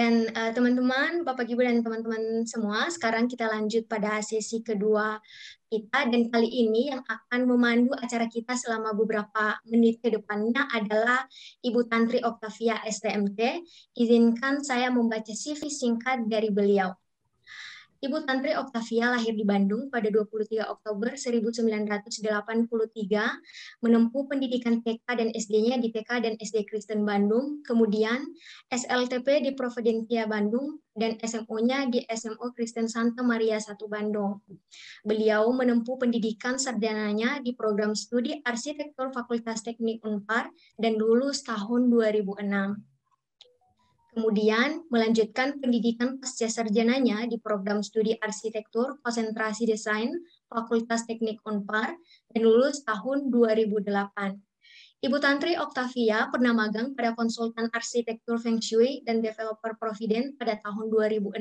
Dan teman-teman, Bapak Ibu dan teman-teman semua, sekarang kita lanjut pada sesi kedua kita. Dan kali ini yang akan memandu acara kita selama beberapa menit ke depannya adalah Ibu Tantri Oktavia STMT. Izinkan saya membaca CV singkat dari beliau. Ibu Tantri Oktavia lahir di Bandung pada 23 Oktober 1983, menempuh pendidikan TK dan SD-nya di TK dan SD Kristen Bandung, kemudian SLTP di Providentia Bandung, dan SMO-nya di SMO Kristen Santa Maria I Bandung. Beliau menempuh pendidikan sarjananya di program studi arsitektur Fakultas Teknik Unpar dan lulus tahun 2006. Kemudian melanjutkan pendidikan pasca sarjananya di program studi arsitektur konsentrasi desain Fakultas Teknik Unpar dan lulus tahun 2008. Ibu Tantri Oktavia pernah magang pada konsultan arsitektur Feng Shui dan developer Providen pada tahun 2006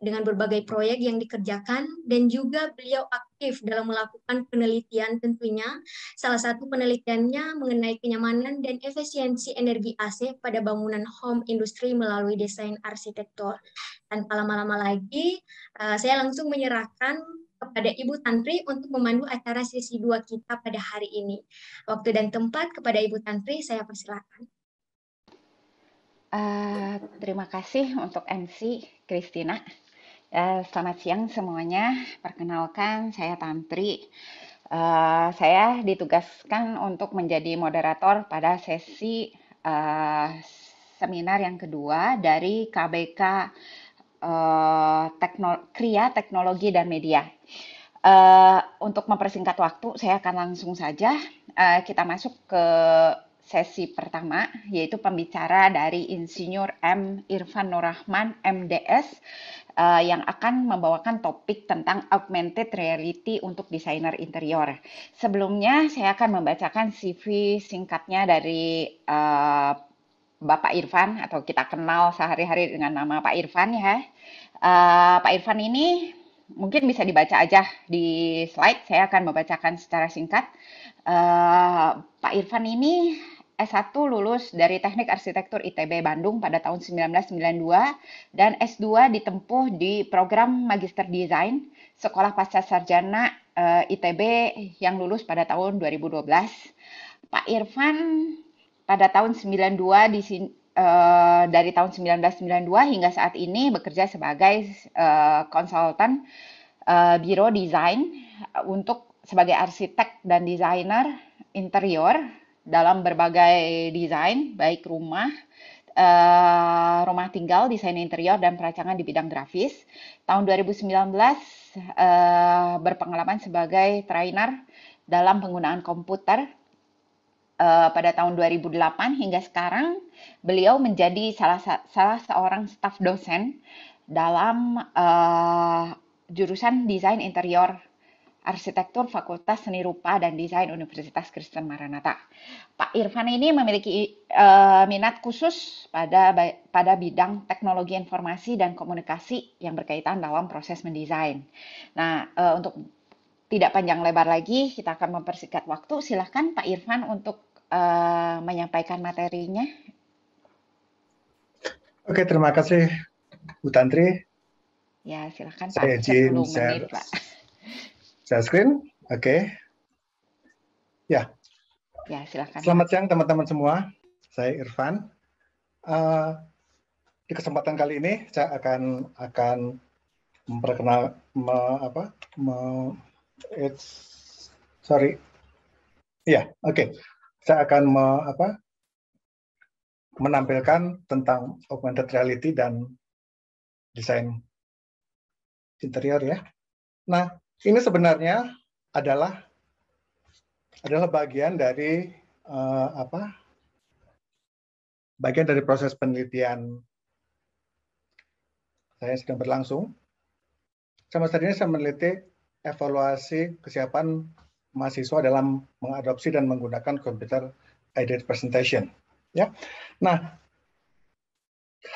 dengan berbagai proyek yang dikerjakan, dan juga beliau aktif dalam melakukan penelitian tentunya. Salah satu penelitiannya mengenai kenyamanan dan efisiensi energi AC pada bangunan home industry melalui desain arsitektur. Tanpa lama-lama lagi, saya langsung menyerahkan kepada Ibu Tantri untuk memandu acara sesi 2 kita pada hari ini. Waktu dan tempat kepada Ibu Tantri, saya persilakan. Terima kasih untuk MC Christina. Selamat siang semuanya. Perkenalkan, saya Tantri. Saya ditugaskan untuk menjadi moderator pada sesi seminar yang kedua dari KBK Kria Teknologi dan Media. Untuk mempersingkat waktu, saya akan langsung saja kita masuk ke sesi pertama, yaitu pembicara dari Insinyur M. Irfan Nurrahman, MDS, yang akan membawakan topik tentang augmented reality untuk desainer interior. Sebelumnya, saya akan membacakan CV singkatnya dari Bapak Irfan, atau kita kenal sehari-hari dengan nama Pak Irfan ya. Pak Irfan ini mungkin bisa dibaca aja di slide, saya akan membacakan secara singkat. Pak Irfan ini S1 lulus dari Teknik Arsitektur ITB Bandung pada tahun 1992 dan S2 ditempuh di program Magister Desain Sekolah Pasca Sarjana ITB yang lulus pada tahun 2012. Pak Irfan pada tahun 92 dari tahun 1992 hingga saat ini bekerja sebagai konsultan biro desain untuk sebagai arsitek dan desainer interior dalam berbagai desain, baik rumah tinggal, desain interior, dan perancangan di bidang grafis. Tahun 2019 berpengalaman sebagai trainer dalam penggunaan komputer. Pada tahun 2008 hingga sekarang, beliau menjadi salah seorang staf dosen dalam jurusan desain interior arsitektur Fakultas Seni Rupa dan Desain Universitas Kristen Maranatha. Pak Irfan ini memiliki minat khusus pada bidang teknologi informasi dan komunikasi yang berkaitan dalam proses mendesain. Nah, untuk tidak panjang lebar lagi, kita akan mempersingkat waktu. Silakan Pak Irfan untuk menyampaikan materinya. Oke, terima kasih Bu Tantri. Ya, silakan Saya Pak. izin 10 menit, Pak. Share screen. Oke. Ya. Ya, silakan. Selamat siang teman-teman semua. Saya Irfan. Di kesempatan kali ini saya akan memperkenal Saya akan menampilkan tentang augmented reality dan desain interior ya. Nah, ini sebenarnya adalah bagian dari bagian dari proses penelitian saya sedang berlangsung. Semester ini saya meneliti evaluasi kesiapan mahasiswa dalam mengadopsi dan menggunakan computer aided presentation. Ya, nah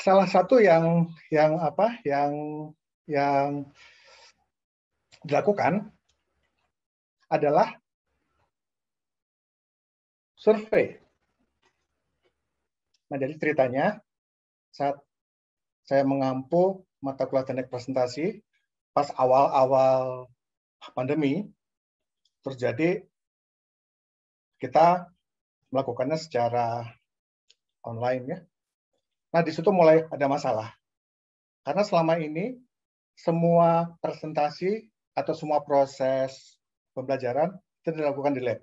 salah satu yang dilakukan adalah survei. Nah, jadi ceritanya saat saya mengampu mata kuliah teknik presentasi pas awal-awal pandemi, terjadi kita melakukannya secara online ya. Nah, di situ mulai ada masalah. Karena selama ini semua presentasi atau semua proses pembelajaran itu dilakukan di lab.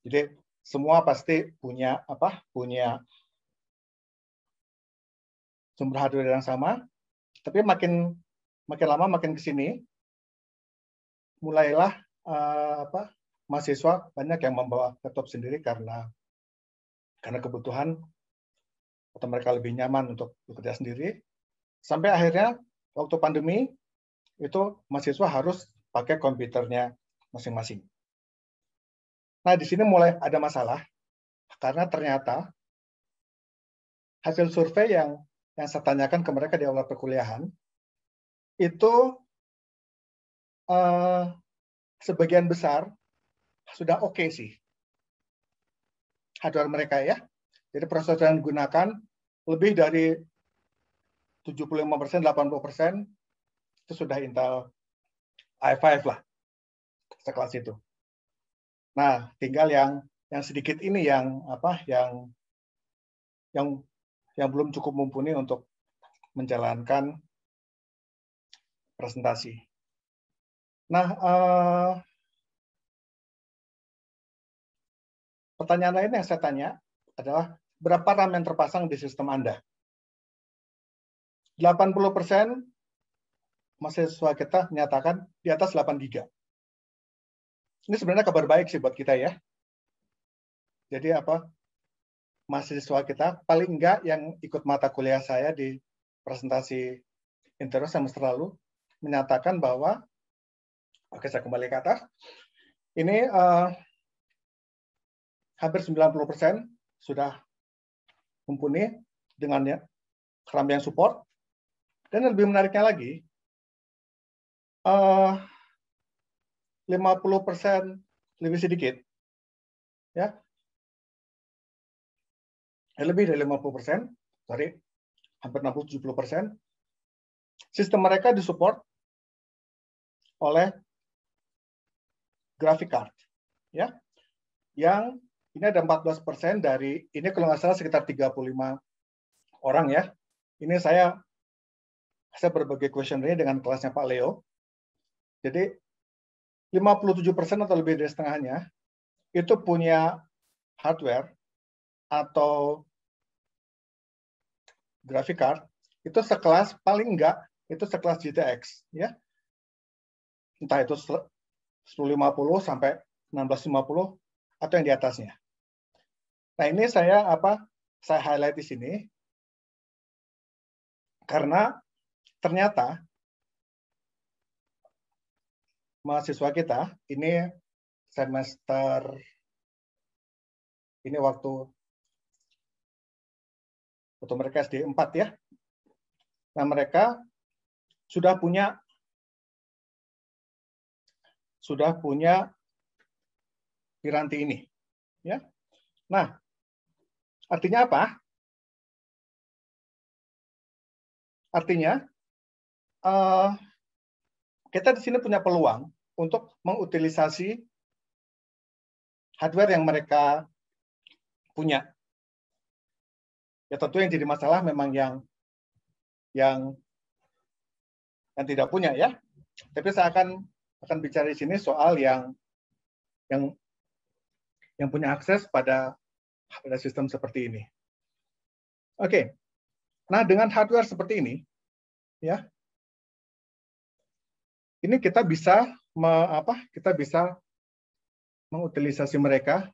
Jadi semua pasti punya sumber hardware yang sama, tapi makin lama makin ke sini mulailah mahasiswa banyak yang membawa laptop sendiri karena kebutuhan atau mereka lebih nyaman untuk bekerja sendiri. Sampai akhirnya waktu pandemi itu mahasiswa harus pakai komputernya masing-masing. Nah, di sini mulai ada masalah karena ternyata hasil survei yang saya tanyakan ke mereka di awal perkuliahan itu sebagian besar sudah oke sih hardware mereka ya. Jadi prosesor yang digunakan lebih dari 75%, 80% itu sudah Intel i5 lah, sekelas itu. Nah, tinggal yang sedikit ini yang belum cukup mumpuni untuk menjalankan presentasi. Nah, pertanyaan lain yang saya tanya adalah berapa RAM yang terpasang di sistem Anda? 80% mahasiswa kita menyatakan di atas 8 GB. Ini sebenarnya kabar baik sih buat kita ya. Jadi mahasiswa kita paling enggak yang ikut mata kuliah saya di presentasi intero semester lalu menyatakan bahwa, oke saya kembali ke atas, ini hampir 90% sudah mumpuni dengan RAM yang support. Dan yang lebih menariknya lagi, 50% lebih sedikit, ya, lebih dari 50%, hampir 60-70%, sistem mereka disupport oleh graphic card, ya, yang ini ada 14% dari, ini kalau nggak salah sekitar 35 orang ya, ini saya berbagi questionnaire dengan kelasnya Pak Leo. Jadi 57% atau lebih dari setengahnya itu punya hardware atau graphic card itu sekelas, paling enggak itu sekelas GTX ya. Entah itu 1050 sampai 1650 atau yang di atasnya. Nah, ini saya highlight di sini karena ternyata mahasiswa kita ini semester ini waktu mereka SD 4 ya. Nah, mereka sudah punya piranti ini ya. Nah, artinya apa? Artinya kita di sini punya peluang untuk mengutilisasi hardware yang mereka punya. Ya tentu yang jadi masalah memang yang tidak punya ya. Tapi saya akan bicara di sini soal yang punya akses pada sistem seperti ini. Oke. Nah, dengan hardware seperti ini ya. Ini kita bisa mengutilisasi mereka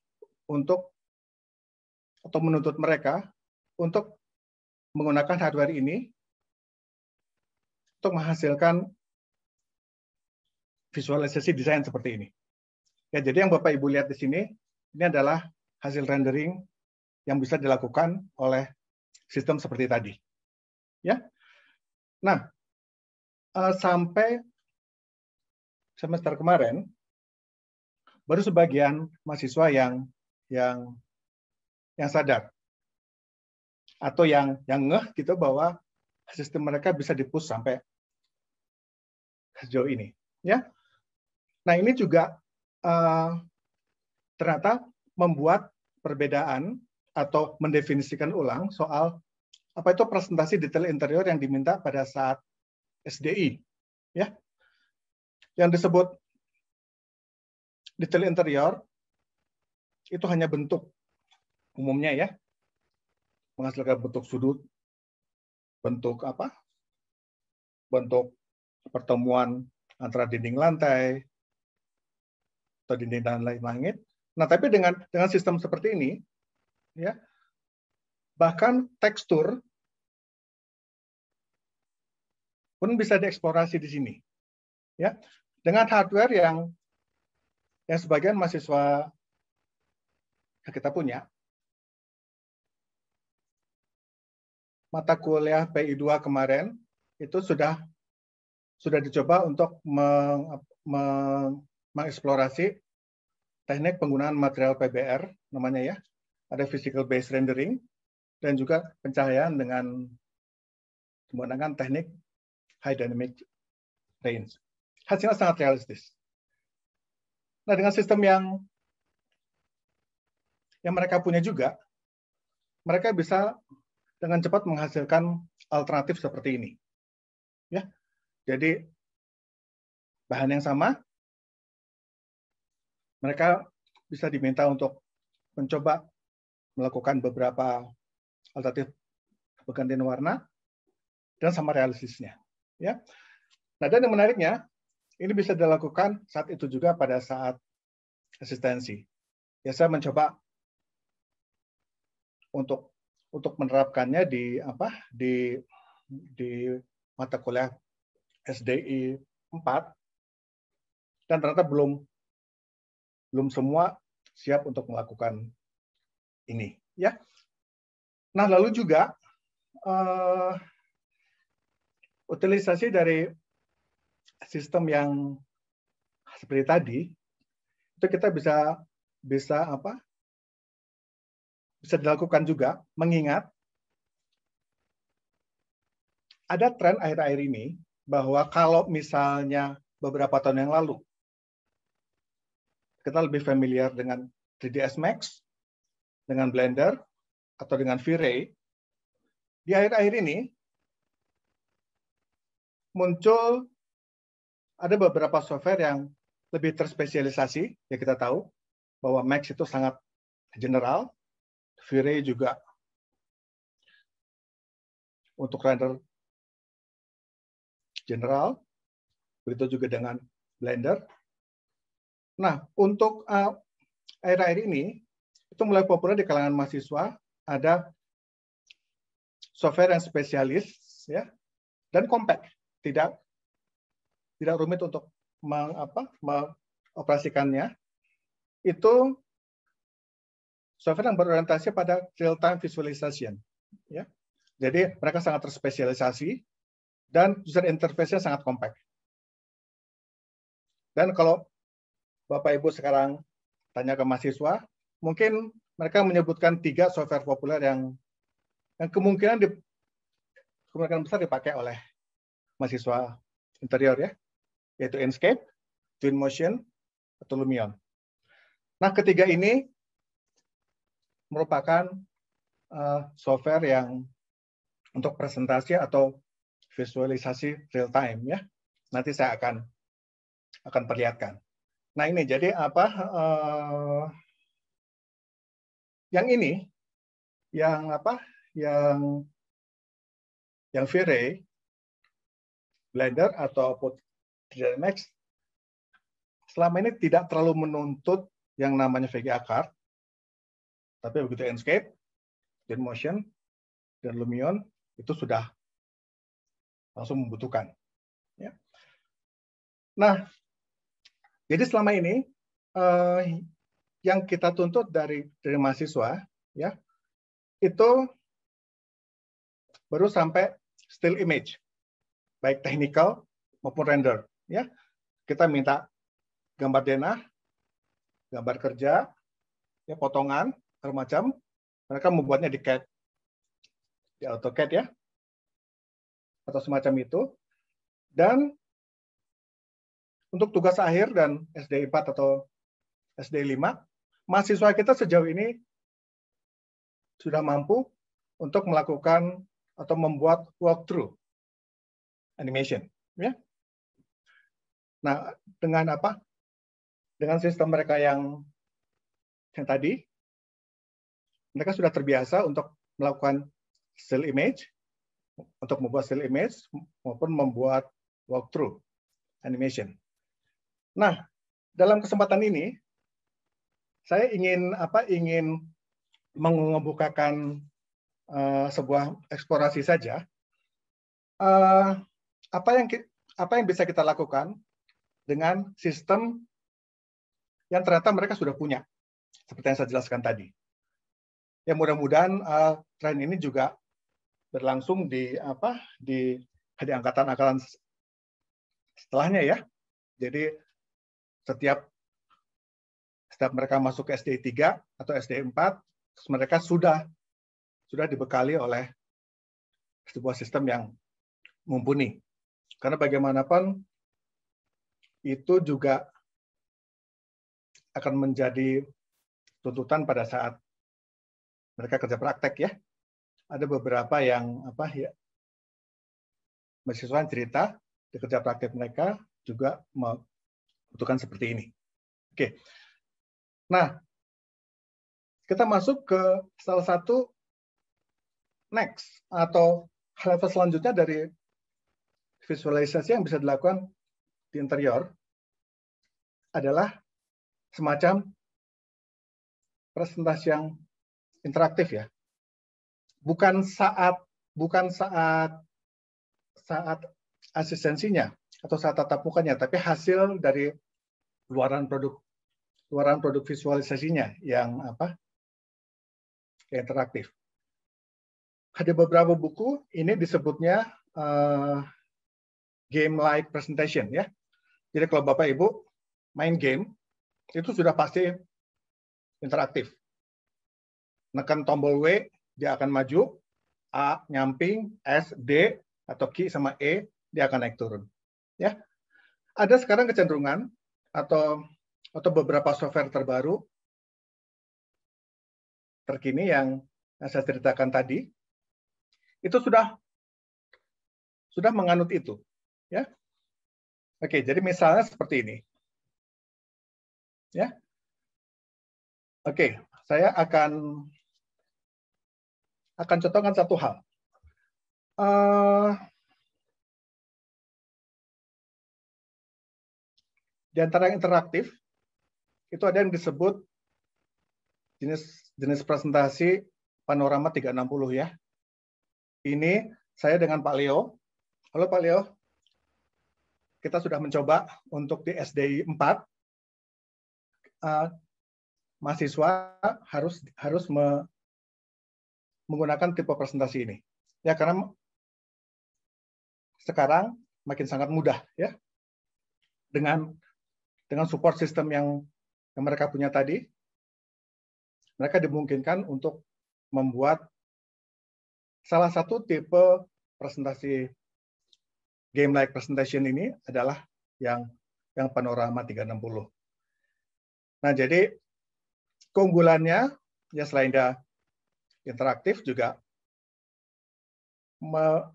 atau menuntut mereka untuk menggunakan hardware ini untuk menghasilkan visualisasi desain seperti ini. Ya, jadi yang Bapak Ibu lihat di sini ini adalah hasil rendering yang bisa dilakukan oleh sistem seperti tadi. Ya. Nah, sampai semester kemarin baru sebagian mahasiswa yang sadar atau yang ngeh gitu bahwa sistem mereka bisa di-push sampai sejauh ini. Ya, nah ini juga ternyata membuat perbedaan atau mendefinisikan ulang soal apa itu presentasi detail interior yang diminta pada saat SDI. Ya, yang disebut detail interior itu hanya bentuk umumnya ya, menghasilkan bentuk sudut, bentuk apa? Bentuk pertemuan antara dinding lantai atau dinding dan langit. Nah, tapi dengan sistem seperti ini, ya, bahkan tekstur pun bisa dieksplorasi di sini, ya, dengan hardware yang sebagian mahasiswa yang kita punya. Mata kuliah PI2 kemarin itu sudah dicoba untuk mengeksplorasi teknik penggunaan material PBR namanya ya. Ada physical based rendering dan juga pencahayaan dengan menggunakan teknik high dynamic range. Hasilnya sangat realistis. Nah, dengan sistem yang mereka punya juga, mereka bisa dengan cepat menghasilkan alternatif seperti ini. Ya. Jadi bahan yang sama, mereka bisa diminta untuk mencoba melakukan beberapa alternatif penggantian warna dan sama realistisnya. Ya. Nah, dan yang menariknya, ini bisa dilakukan saat itu juga pada saat asistensi. Ya, saya mencoba untuk menerapkannya di mata kuliah SDI 4 dan ternyata belum semua siap untuk melakukan ini, ya. Nah, lalu juga utilisasi dari sistem yang seperti tadi itu kita bisa dilakukan juga, mengingat ada tren akhir-akhir ini bahwa kalau misalnya beberapa tahun yang lalu kita lebih familiar dengan 3ds Max, dengan Blender, atau dengan V-Ray, di akhir-akhir ini muncul ada beberapa software yang lebih terspesialisasi. Ya, kita tahu bahwa Max itu sangat general, V-Ray juga untuk render general, begitu juga dengan Blender. Nah, untuk akhir-akhir ini itu mulai populer di kalangan mahasiswa, ada software yang spesialis ya dan compact, tidak rumit untuk mengoperasikannya. Itu software yang berorientasi pada real-time visualization. Ya. Jadi mereka sangat terspesialisasi dan user interface-nya sangat compact. Dan kalau Bapak Ibu sekarang tanya ke mahasiswa, mungkin mereka menyebutkan 3 software populer yang kemungkinan besar dipakai oleh mahasiswa interior ya, yaitu Enscape, Twinmotion, atau Lumion. Nah, ketiga ini merupakan software yang untuk presentasi atau visualisasi real time ya. Nanti saya akan perlihatkan. Nah, ini jadi yang ini yang V-Ray, Blender atau 3ds Max selama ini tidak terlalu menuntut yang namanya VGA card, tapi begitu Enscape, Twinmotion, dan Lumion itu sudah langsung membutuhkan. Ya. Nah, jadi selama ini yang kita tuntut dari mahasiswa, ya, itu baru sampai still image, baik technical maupun render. Ya, kita minta gambar denah, gambar kerja, ya, potongan, macam mereka membuatnya di CAD, di AutoCAD ya. atau semacam itu. Dan untuk tugas akhir dan SD 4 atau SD 5, mahasiswa kita sejauh ini sudah mampu untuk melakukan atau membuat walkthrough animation, ya. Nah, dengan apa? Dengan sistem mereka yang tadi, mereka sudah terbiasa untuk melakukan still image, untuk membuat still image maupun membuat walkthrough animation. Nah, dalam kesempatan ini saya ingin membukakan sebuah eksplorasi saja. Apa yang bisa kita lakukan dengan sistem yang ternyata mereka sudah punya, seperti yang saya jelaskan tadi. Ya, mudah-mudahan tren ini juga berlangsung di angkatan-angkatan setelahnya, ya. Jadi setiap mereka masuk ke SD 3 atau SD 4, mereka sudah dibekali oleh sebuah sistem yang mumpuni. Karena bagaimanapun itu juga akan menjadi tuntutan pada saat mereka kerja praktek, ya. Ada beberapa yang mahasiswa yang cerita di kerja praktek mereka juga membutuhkan seperti ini. Oke. Nah, kita masuk ke salah satu next atau level selanjutnya dari visualisasi yang bisa dilakukan di interior adalah semacam presentasi yang interaktif, ya. Bukan saat asistensinya atau saat tatap mukanya, tapi hasil dari luaran produk visualisasinya yang interaktif. Ada beberapa buku ini disebutnya game-like presentation, ya. Jadi kalau Bapak Ibu main game itu sudah pasti interaktif. Nekan tombol W, dia akan maju, A nyamping, S, D, atau Q sama E, dia akan naik turun. Ya, ada sekarang kecenderungan atau beberapa software terbaru terkini yang saya ceritakan tadi, itu sudah menganut itu. Ya, oke, jadi misalnya seperti ini. Ya, oke, saya akan contohkan satu hal. Di antara yang interaktif, itu ada yang disebut jenis presentasi panorama 360, ya. Ini saya dengan Pak Leo. Halo Pak Leo. Kita sudah mencoba untuk di SDI 4. Mahasiswa harus menggunakan tipe presentasi ini. Ya, karena sekarang makin sangat mudah, ya. Dengan support sistem yang mereka punya tadi, mereka dimungkinkan untuk membuat salah satu tipe presentasi game-like presentation ini adalah yang panorama 360. Nah, jadi keunggulannya, ya selain dia interaktif, juga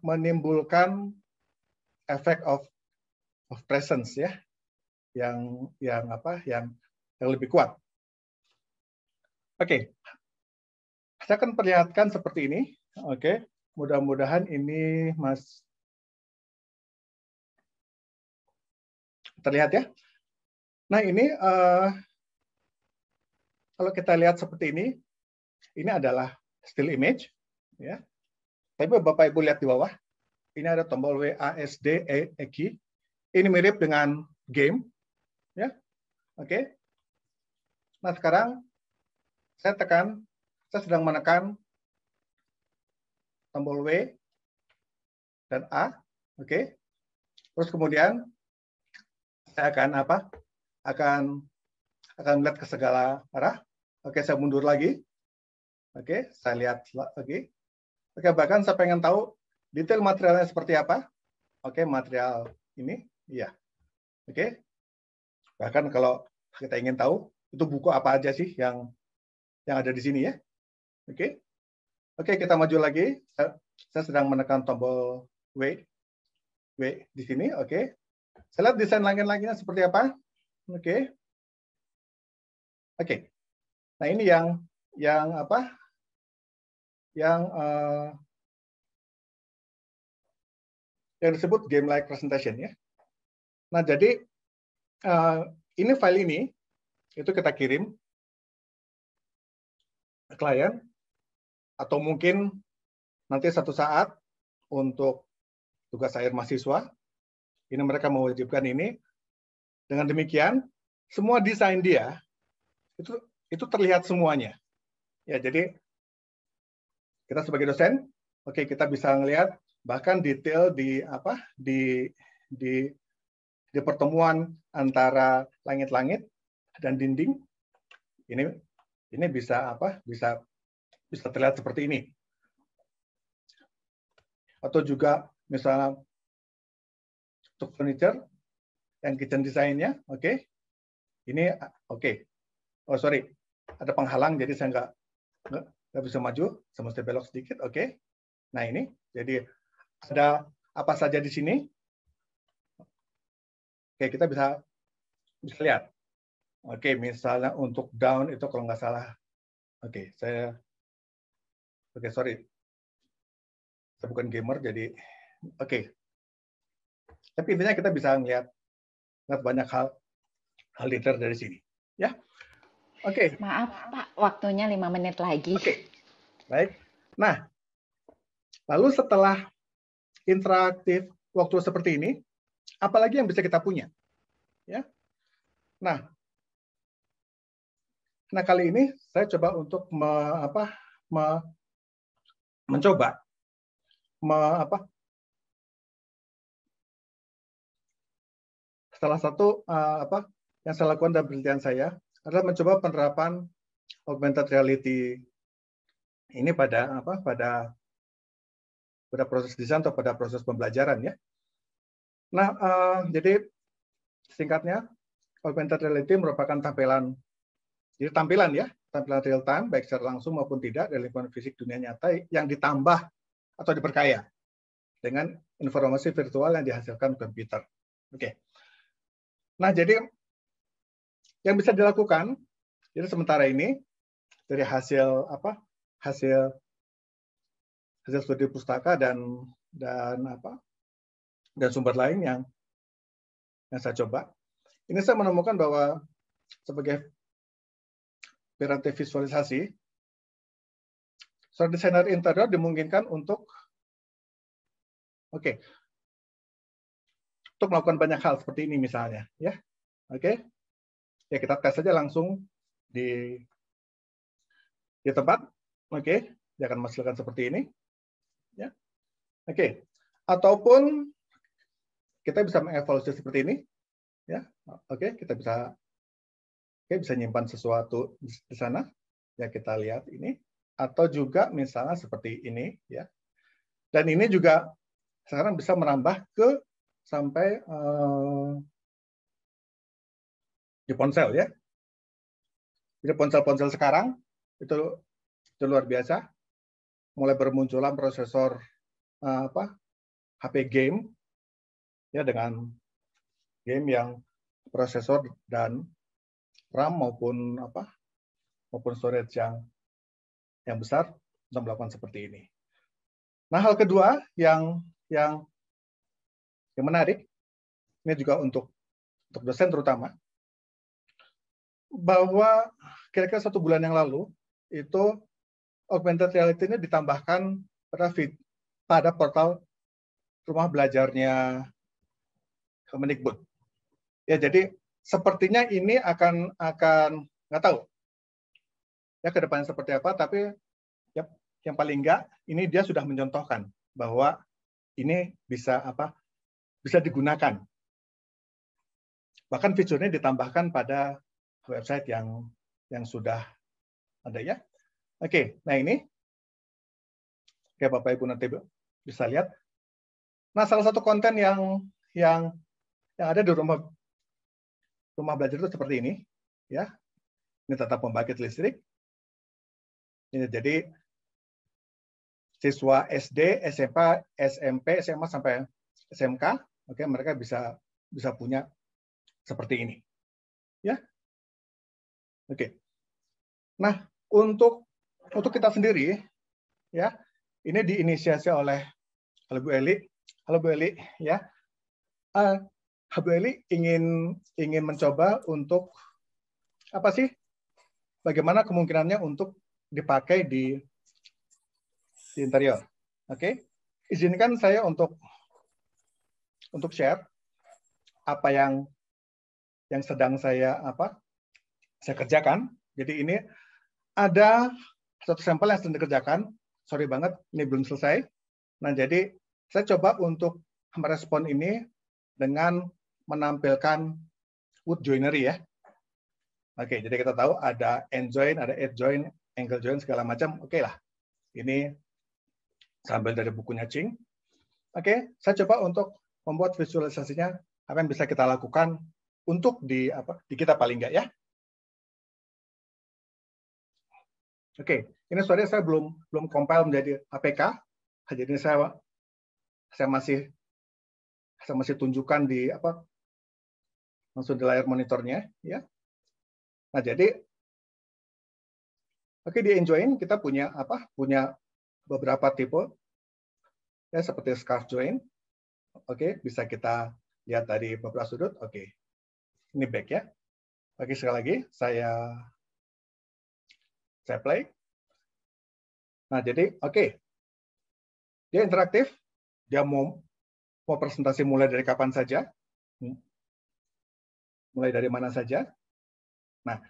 menimbulkan efek of presence, ya, yang lebih kuat. Oke, saya akan perlihatkan seperti ini. Oke, mudah-mudahan ini terlihat, ya. Nah, ini kalau kita lihat seperti ini adalah still image, ya. Tapi Bapak Ibu lihat di bawah, ini ada tombol W, A, S, D, E, Q. Ini mirip dengan game, ya. Oke. Nah, sekarang saya sedang menekan tombol W dan A, oke. Terus kemudian saya akan melihat ke segala arah. Oke, saya mundur lagi. Oke, saya lihat lagi. Oke, bahkan saya pengen tahu Detail materialnya seperti apa? Oke, material ini, iya. Oke. Bahkan kalau kita ingin tahu itu buku apa aja sih yang ada di sini ya. Oke. Oke, kita maju lagi. Saya sedang menekan tombol W di sini. Oke. Saya lihat desain langit-langitnya seperti apa. Oke. Oke. Nah, ini yang apa? Yang disebut game-like presentation ya. Nah, jadi ini file ini itu kita kirim ke klien, atau mungkin nanti satu saat untuk tugas akhir mahasiswa, ini mereka mewajibkan ini. Dengan demikian, semua desain dia itu terlihat semuanya. Ya, jadi kita sebagai dosen, oke, kita bisa melihat bahkan detail di pertemuan antara langit-langit dan dinding. Ini bisa terlihat seperti ini. Atau juga misalnya untuk furniture yang kitchen desainnya, oke. Ini oke. Oh, sorry. Ada penghalang jadi saya nggak bisa maju, saya mesti belok sedikit, oke. Nah, ini jadi ada apa saja di sini. Oke, kita bisa lihat. Oke, misalnya untuk down itu kalau nggak salah. Oke, sorry. Saya bukan gamer, jadi oke. Tapi intinya kita bisa melihat banyak hal detail dari sini. Ya, oke. Maaf Pak, waktunya 5 menit lagi. Oke, baik. Nah, lalu setelah interaktif waktu seperti ini, apalagi yang bisa kita punya? Ya. Nah, kali ini saya coba untuk mencoba salah satu yang saya lakukan dalam penelitian saya adalah mencoba penerapan augmented reality ini pada proses desain atau pada proses pembelajaran ya. Nah, jadi singkatnya augmented reality merupakan tampilan real time baik secara langsung maupun tidak dari lingkungan fisik dunia nyata yang ditambah atau diperkaya dengan informasi virtual yang dihasilkan komputer. Oke. Nah, jadi yang bisa dilakukan jadi sementara ini dari hasil studi pustaka dan sumber lain yang saya coba. Ini saya menemukan bahwa sebagai piranti visualisasi, seorang desainer interior dimungkinkan untuk melakukan banyak hal seperti ini misalnya, ya. Oke. Ya, kita tes saja langsung di tempat. Oke, dia akan menghasilkan seperti ini. Ya. Oke. Ataupun kita bisa mengevaluasi seperti ini. Ya. Oke, kita bisa nyimpan sesuatu di sana. Ya, kita lihat ini. Atau juga misalnya seperti ini, ya. Dan ini juga sekarang bisa menambah ke sampai di ponsel, ya. Jadi ponsel-ponsel sekarang itu luar biasa. Mulai bermunculan prosesor HP game, ya, dengan game yang prosesor dan RAM maupun storage yang besar untuk melakukan seperti ini. Nah, hal kedua yang menarik, ini juga untuk dosen terutama, bahwa kira-kira 1 bulan yang lalu itu augmented reality ini ditambahkan pada portal rumah belajarnya Kemendikbud. Ya, jadi sepertinya ini akan nggak tahu ya ke depannya seperti apa, tapi ya, yang paling enggak ini dia sudah mencontohkan bahwa ini bisa digunakan. Bahkan fiturnya ditambahkan pada website yang sudah ada, ya. Oke, nah ini Bapak Ibu nanti Bisa lihat. Nah, salah satu konten yang ada di rumah belajar itu seperti ini, ya. Ini tetap pembangkit listrik. Ini jadi siswa SD, SMP, SMA sampai SMK, oke, mereka bisa punya seperti ini, ya. Oke. Nah, untuk kita sendiri, ya, ini diinisiasi oleh Bu Eli. Halo Bu Eli, ya. Bu Eli ingin mencoba untuk apa sih? Bagaimana kemungkinannya untuk dipakai di interior? Oke, izinkan saya untuk share apa yang sedang saya kerjakan. Jadi ini ada satu sampel yang sedang dikerjakan. Sorry banget, ini belum selesai. Nah, jadi saya coba untuk merespon ini dengan menampilkan wood joinery, ya. Oke, jadi kita tahu ada end joint, ada edge joint, angle joint, segala macam. Oke lah, ini sambil dari bukunya Ching. Oke, saya coba untuk membuat visualisasinya apa yang bisa kita lakukan untuk di kita paling nggak, ya. Oke, ini sorry saya belum compile menjadi APK. Jadi saya masih tunjukkan di langsung di layar monitornya, ya. Nah, jadi oke, di join kita punya beberapa tipe, ya, seperti scarf joint. Oke, bisa kita lihat dari beberapa sudut. Oke, ini back, ya. Oke, sekali lagi saya play. Nah, jadi oke, dia interaktif, dia mau presentasi mulai dari kapan saja, mulai dari mana saja. Nah,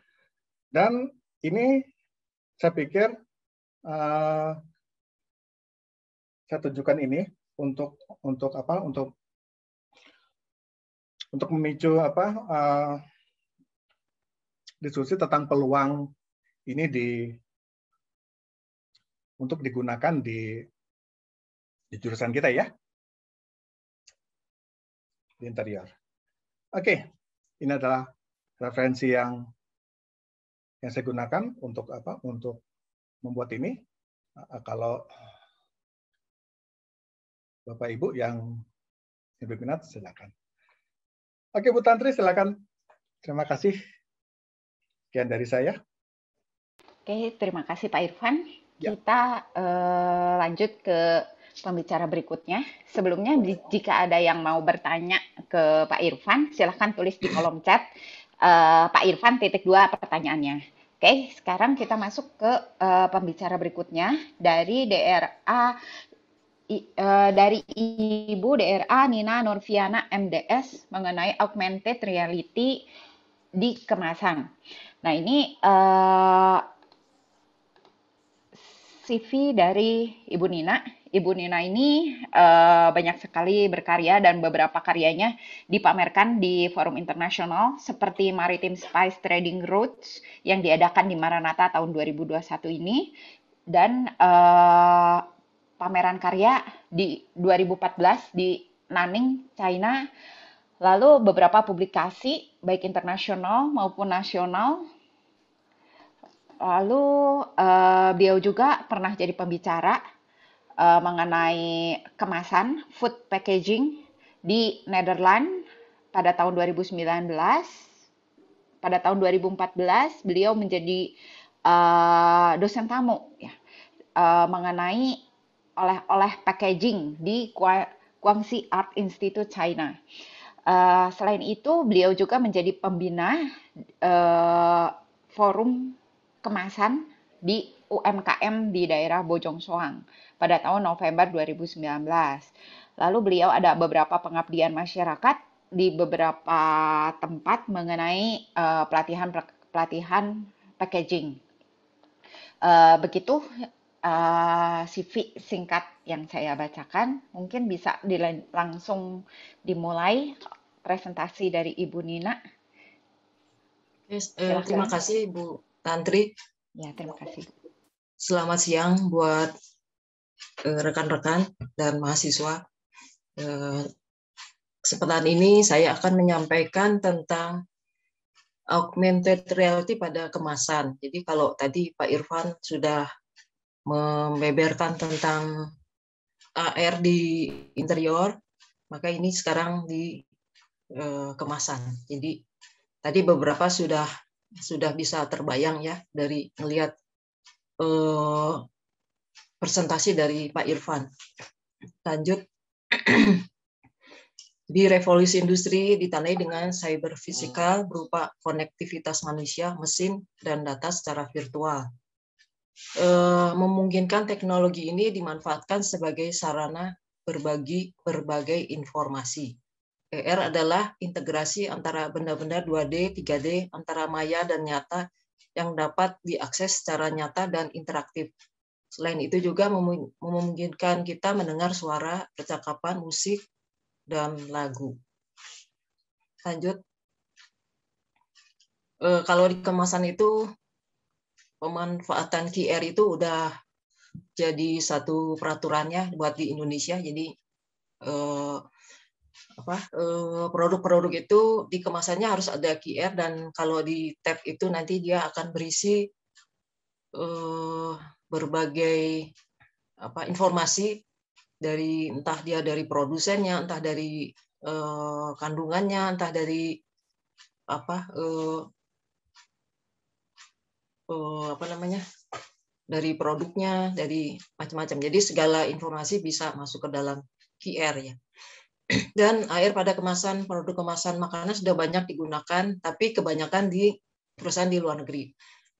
dan ini saya pikir saya tunjukkan ini untuk memicu diskusi tentang peluang ini untuk digunakan di jurusan kita, ya, di interior. Oke, ini adalah referensi yang saya gunakan untuk membuat ini. Kalau Bapak Ibu yang berminat, silakan. Oke, Bu Tantri, silakan. Terima kasih. Sekian dari saya. Oke, terima kasih Pak Irfan. Ya. Kita lanjut ke pembicara berikutnya. Sebelumnya, jika ada yang mau bertanya ke Pak Irfan, silahkan tulis di kolom chat. Pak Irfan _2 pertanyaannya. Oke, sekarang kita masuk ke pembicara berikutnya dari dari Ibu DRA Nina Nurfiana MDS mengenai augmented reality di kemasan. Nah, ini CV dari Ibu Nina. Ibu Nina ini banyak sekali berkarya dan beberapa karyanya dipamerkan di forum internasional seperti Maritime Spice Trading Routes yang diadakan di Maranatha tahun 2021 ini, dan pameran karya di 2014 di Nanning, China. Lalu beberapa publikasi baik internasional maupun nasional. Lalu beliau juga pernah jadi pembicara mengenai kemasan, food packaging di Netherlands pada tahun 2019. Pada tahun 2014 beliau menjadi dosen tamu, ya, mengenai oleh-oleh packaging di Guangxi Art Institute China. Selain itu, beliau juga menjadi pembina forum kemasan di UMKM di daerah Bojong Soang pada tahun November 2019. Lalu beliau ada beberapa pengabdian masyarakat di beberapa tempat mengenai pelatihan packaging. Begitu CV singkat yang saya bacakan. Mungkin bisa langsung dimulai presentasi dari Ibu Nina. Terima kasih Bu Tantri. Ya, terima kasih. Selamat siang buat rekan-rekan dan mahasiswa. Kesempatan ini saya akan menyampaikan tentang augmented reality pada kemasan. Jadi kalau tadi Pak Irfan sudah membeberkan tentang AR di interior, maka ini sekarang di kemasan. Jadi tadi beberapa sudah bisa terbayang ya dari melihat presentasi dari Pak Irfan. Lanjut. Di revolusi industri ditandai dengan cyber fisikal berupa konektivitas manusia, mesin, dan data secara virtual. Memungkinkan teknologi ini dimanfaatkan sebagai sarana berbagi berbagai informasi. AR adalah integrasi antara benda-benda 2D, 3D, antara maya dan nyata yang dapat diakses secara nyata dan interaktif. Selain itu juga memungkinkan kita mendengar suara, percakapan, musik, dan lagu. Lanjut. Kalau di kemasan itu pemanfaatan QR itu udah jadi satu peraturannya buat di Indonesia. Jadi produk-produk itu di kemasannya harus ada QR, dan kalau di tab itu nanti dia akan berisi berbagai informasi dari entah dia dari produsennya, entah dari kandungannya, entah dari dari produknya, dari macam-macam. Jadi segala informasi bisa masuk ke dalam QR ya. Dan AR pada kemasan, produk kemasan makanan sudah banyak digunakan, tapi kebanyakan di perusahaan di luar negeri.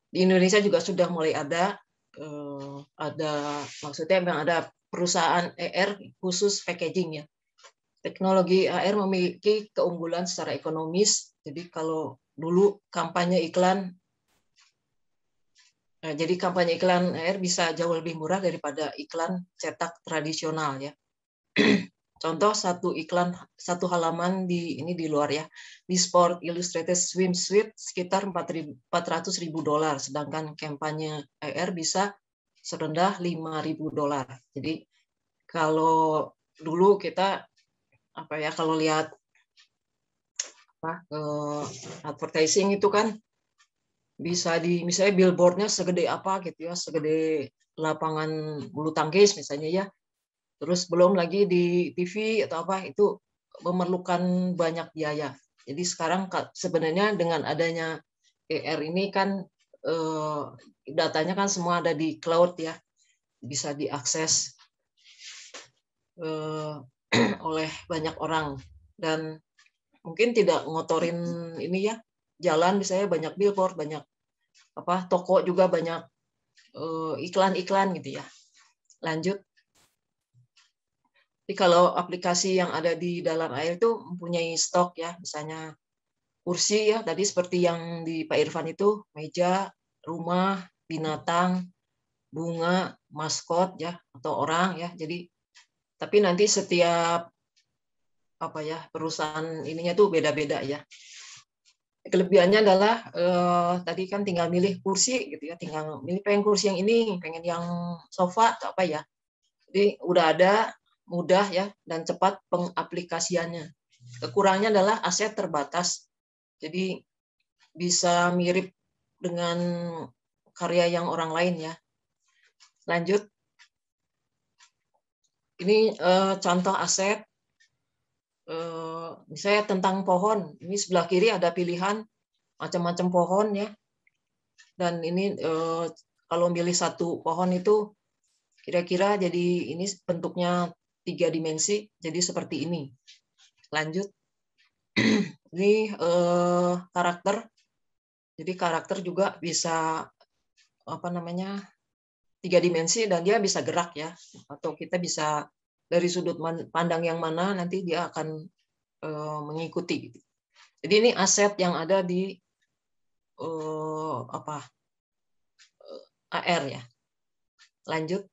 Di Indonesia juga sudah mulai ada maksudnya memang ada perusahaan AR khusus packaging ya. Teknologi AR memiliki keunggulan secara ekonomis. Jadi kalau dulu kampanye iklan AR bisa jauh lebih murah daripada iklan cetak tradisional ya. Contoh satu halaman di luar ya, di Sport Illustrated Swimsuit sekitar $400.000, sedangkan kampanye AR bisa serendah $5.000. Jadi kalau dulu kita kalau lihat advertising itu kan bisa misalnya billboardnya segede apa gitu ya, segede lapangan bulu tangkis misalnya ya. Terus belum lagi di TV atau itu memerlukan banyak biaya. Jadi sekarang sebenarnya dengan adanya AR ini kan datanya kan semua ada di cloud ya, bisa diakses oleh banyak orang, dan mungkin tidak ngotorin ini ya, jalan misalnya banyak billboard, banyak toko juga banyak iklan-iklan gitu ya. Lanjut. Jadi kalau aplikasi yang ada di dalam AR itu mempunyai stok ya, misalnya kursi ya, tadi seperti yang di Pak Irfan itu, meja, rumah, binatang, bunga, maskot ya, atau orang ya. Jadi tapi nanti setiap perusahaan ininya tuh beda-beda ya. Kelebihannya adalah tadi kan tinggal milih kursi gitu ya, tinggal milih pengen kursi yang ini, pengen yang sofa atau ya. Jadi udah ada, mudah ya, dan cepat pengaplikasiannya. Kekurangannya adalah aset terbatas. Jadi bisa mirip dengan karya yang orang lain ya. Lanjut. Ini contoh aset. Misalnya tentang pohon. Ini sebelah kiri ada pilihan macam-macam pohon ya. Dan ini kalau milih satu pohon itu kira-kira jadi ini bentuknya 3 dimensi, jadi seperti ini. Lanjut. Ini karakter. Jadi karakter juga bisa 3 dimensi, dan dia bisa gerak ya. Atau kita bisa dari sudut pandang yang mana nanti dia akan mengikuti. Jadi ini aset yang ada di AR ya. Lanjut.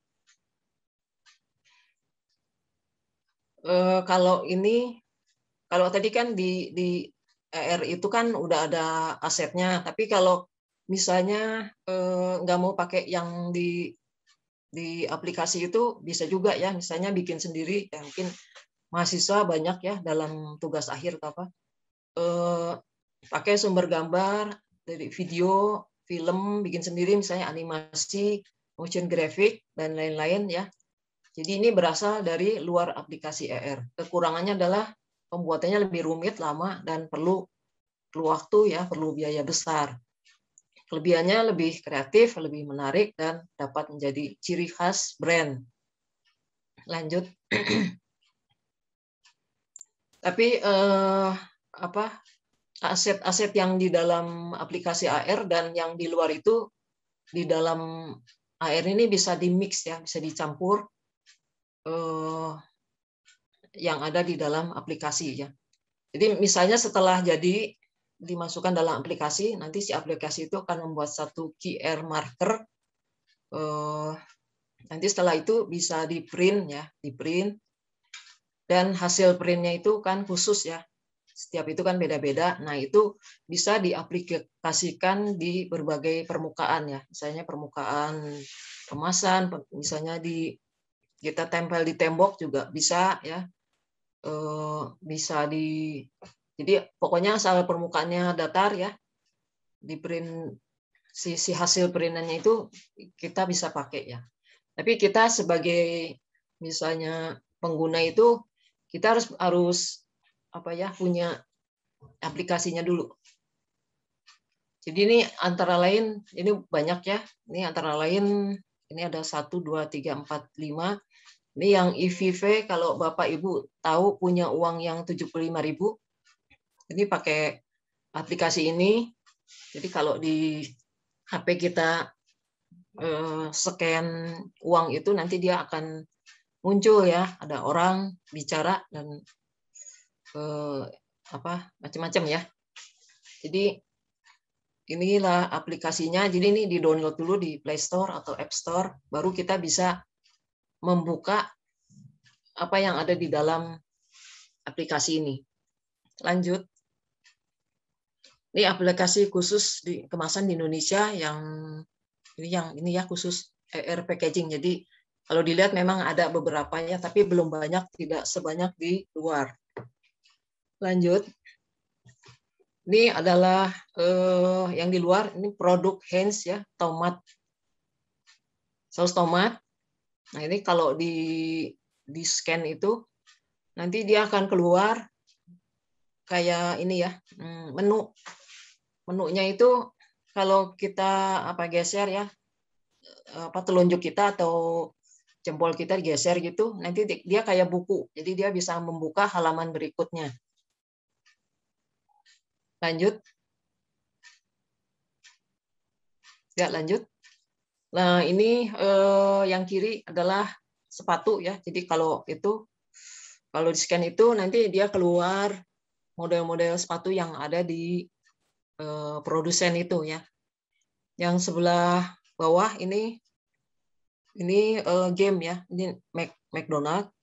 Kalau tadi kan di AR itu kan udah ada asetnya, tapi kalau misalnya nggak mau pakai yang di di aplikasi itu bisa juga ya, misalnya bikin sendiri, ya mungkin mahasiswa banyak ya dalam tugas akhir atau apa, pakai sumber gambar dari video, film, bikin sendiri misalnya animasi, motion graphic dan lain-lain ya. Jadi ini berasal dari luar aplikasi ER. Kekurangannya adalah pembuatannya lebih rumit, lama, dan perlu waktu ya, perlu biaya besar. Kelebihannya lebih kreatif, lebih menarik, dan dapat menjadi ciri khas brand. Lanjut. Tapi aset-aset yang di dalam aplikasi AR dan yang di luar itu, di dalam AR ini bisa di-mix ya, bisa dicampur yang ada di dalam aplikasi ya. Jadi misalnya setelah jadi dimasukkan dalam aplikasi, nanti si aplikasi itu akan membuat satu QR marker. Nanti setelah itu bisa di print ya, di print. Dan hasil printnya itu kan khusus ya. Setiap itu kan beda-beda. Nah itu bisa diaplikasikan di berbagai permukaan ya. Misalnya permukaan kemasan, misalnya kita tempel di tembok juga bisa ya. Bisa jadi pokoknya asal permukaannya datar ya, di print si hasil printannya itu kita bisa pakai ya. Tapi kita sebagai misalnya pengguna itu kita harus apa ya, punya aplikasinya dulu. Jadi ini antara lain, ini banyak ya. Ini antara lain ini ada 1 2 3 4 5. Ini yang EVV, kalau Bapak Ibu tahu punya uang yang 75.000, ini pakai aplikasi ini. Jadi kalau di HP kita scan uang itu, nanti dia akan muncul ya, ada orang bicara dan macam-macam ya. Jadi inilah aplikasinya. Jadi ini di-download dulu di Play Store atau App Store, baru kita bisa membuka apa yang ada di dalam aplikasi ini. Lanjut. Ini aplikasi khusus di kemasan di Indonesia yang ini ya, khusus ER packaging. Jadi kalau dilihat memang ada beberapa ya, tapi belum banyak, tidak sebanyak di luar. Lanjut. Ini adalah yang di luar, ini produk Heinz ya, tomat. Saus tomat. Nah, ini kalau di scan itu nanti dia akan keluar kayak ini ya, menu. Menunya itu kalau kita geser ya, telunjuk kita atau jempol kita digeser gitu, nanti dia kayak buku. Jadi dia bisa membuka halaman berikutnya. Lanjut. Ya, lanjut. Nah, ini yang kiri adalah sepatu ya. Jadi kalau di scan itu nanti dia keluar model-model sepatu yang ada di produsen itu ya. Yang sebelah bawah ini game ya. Ini McDonald.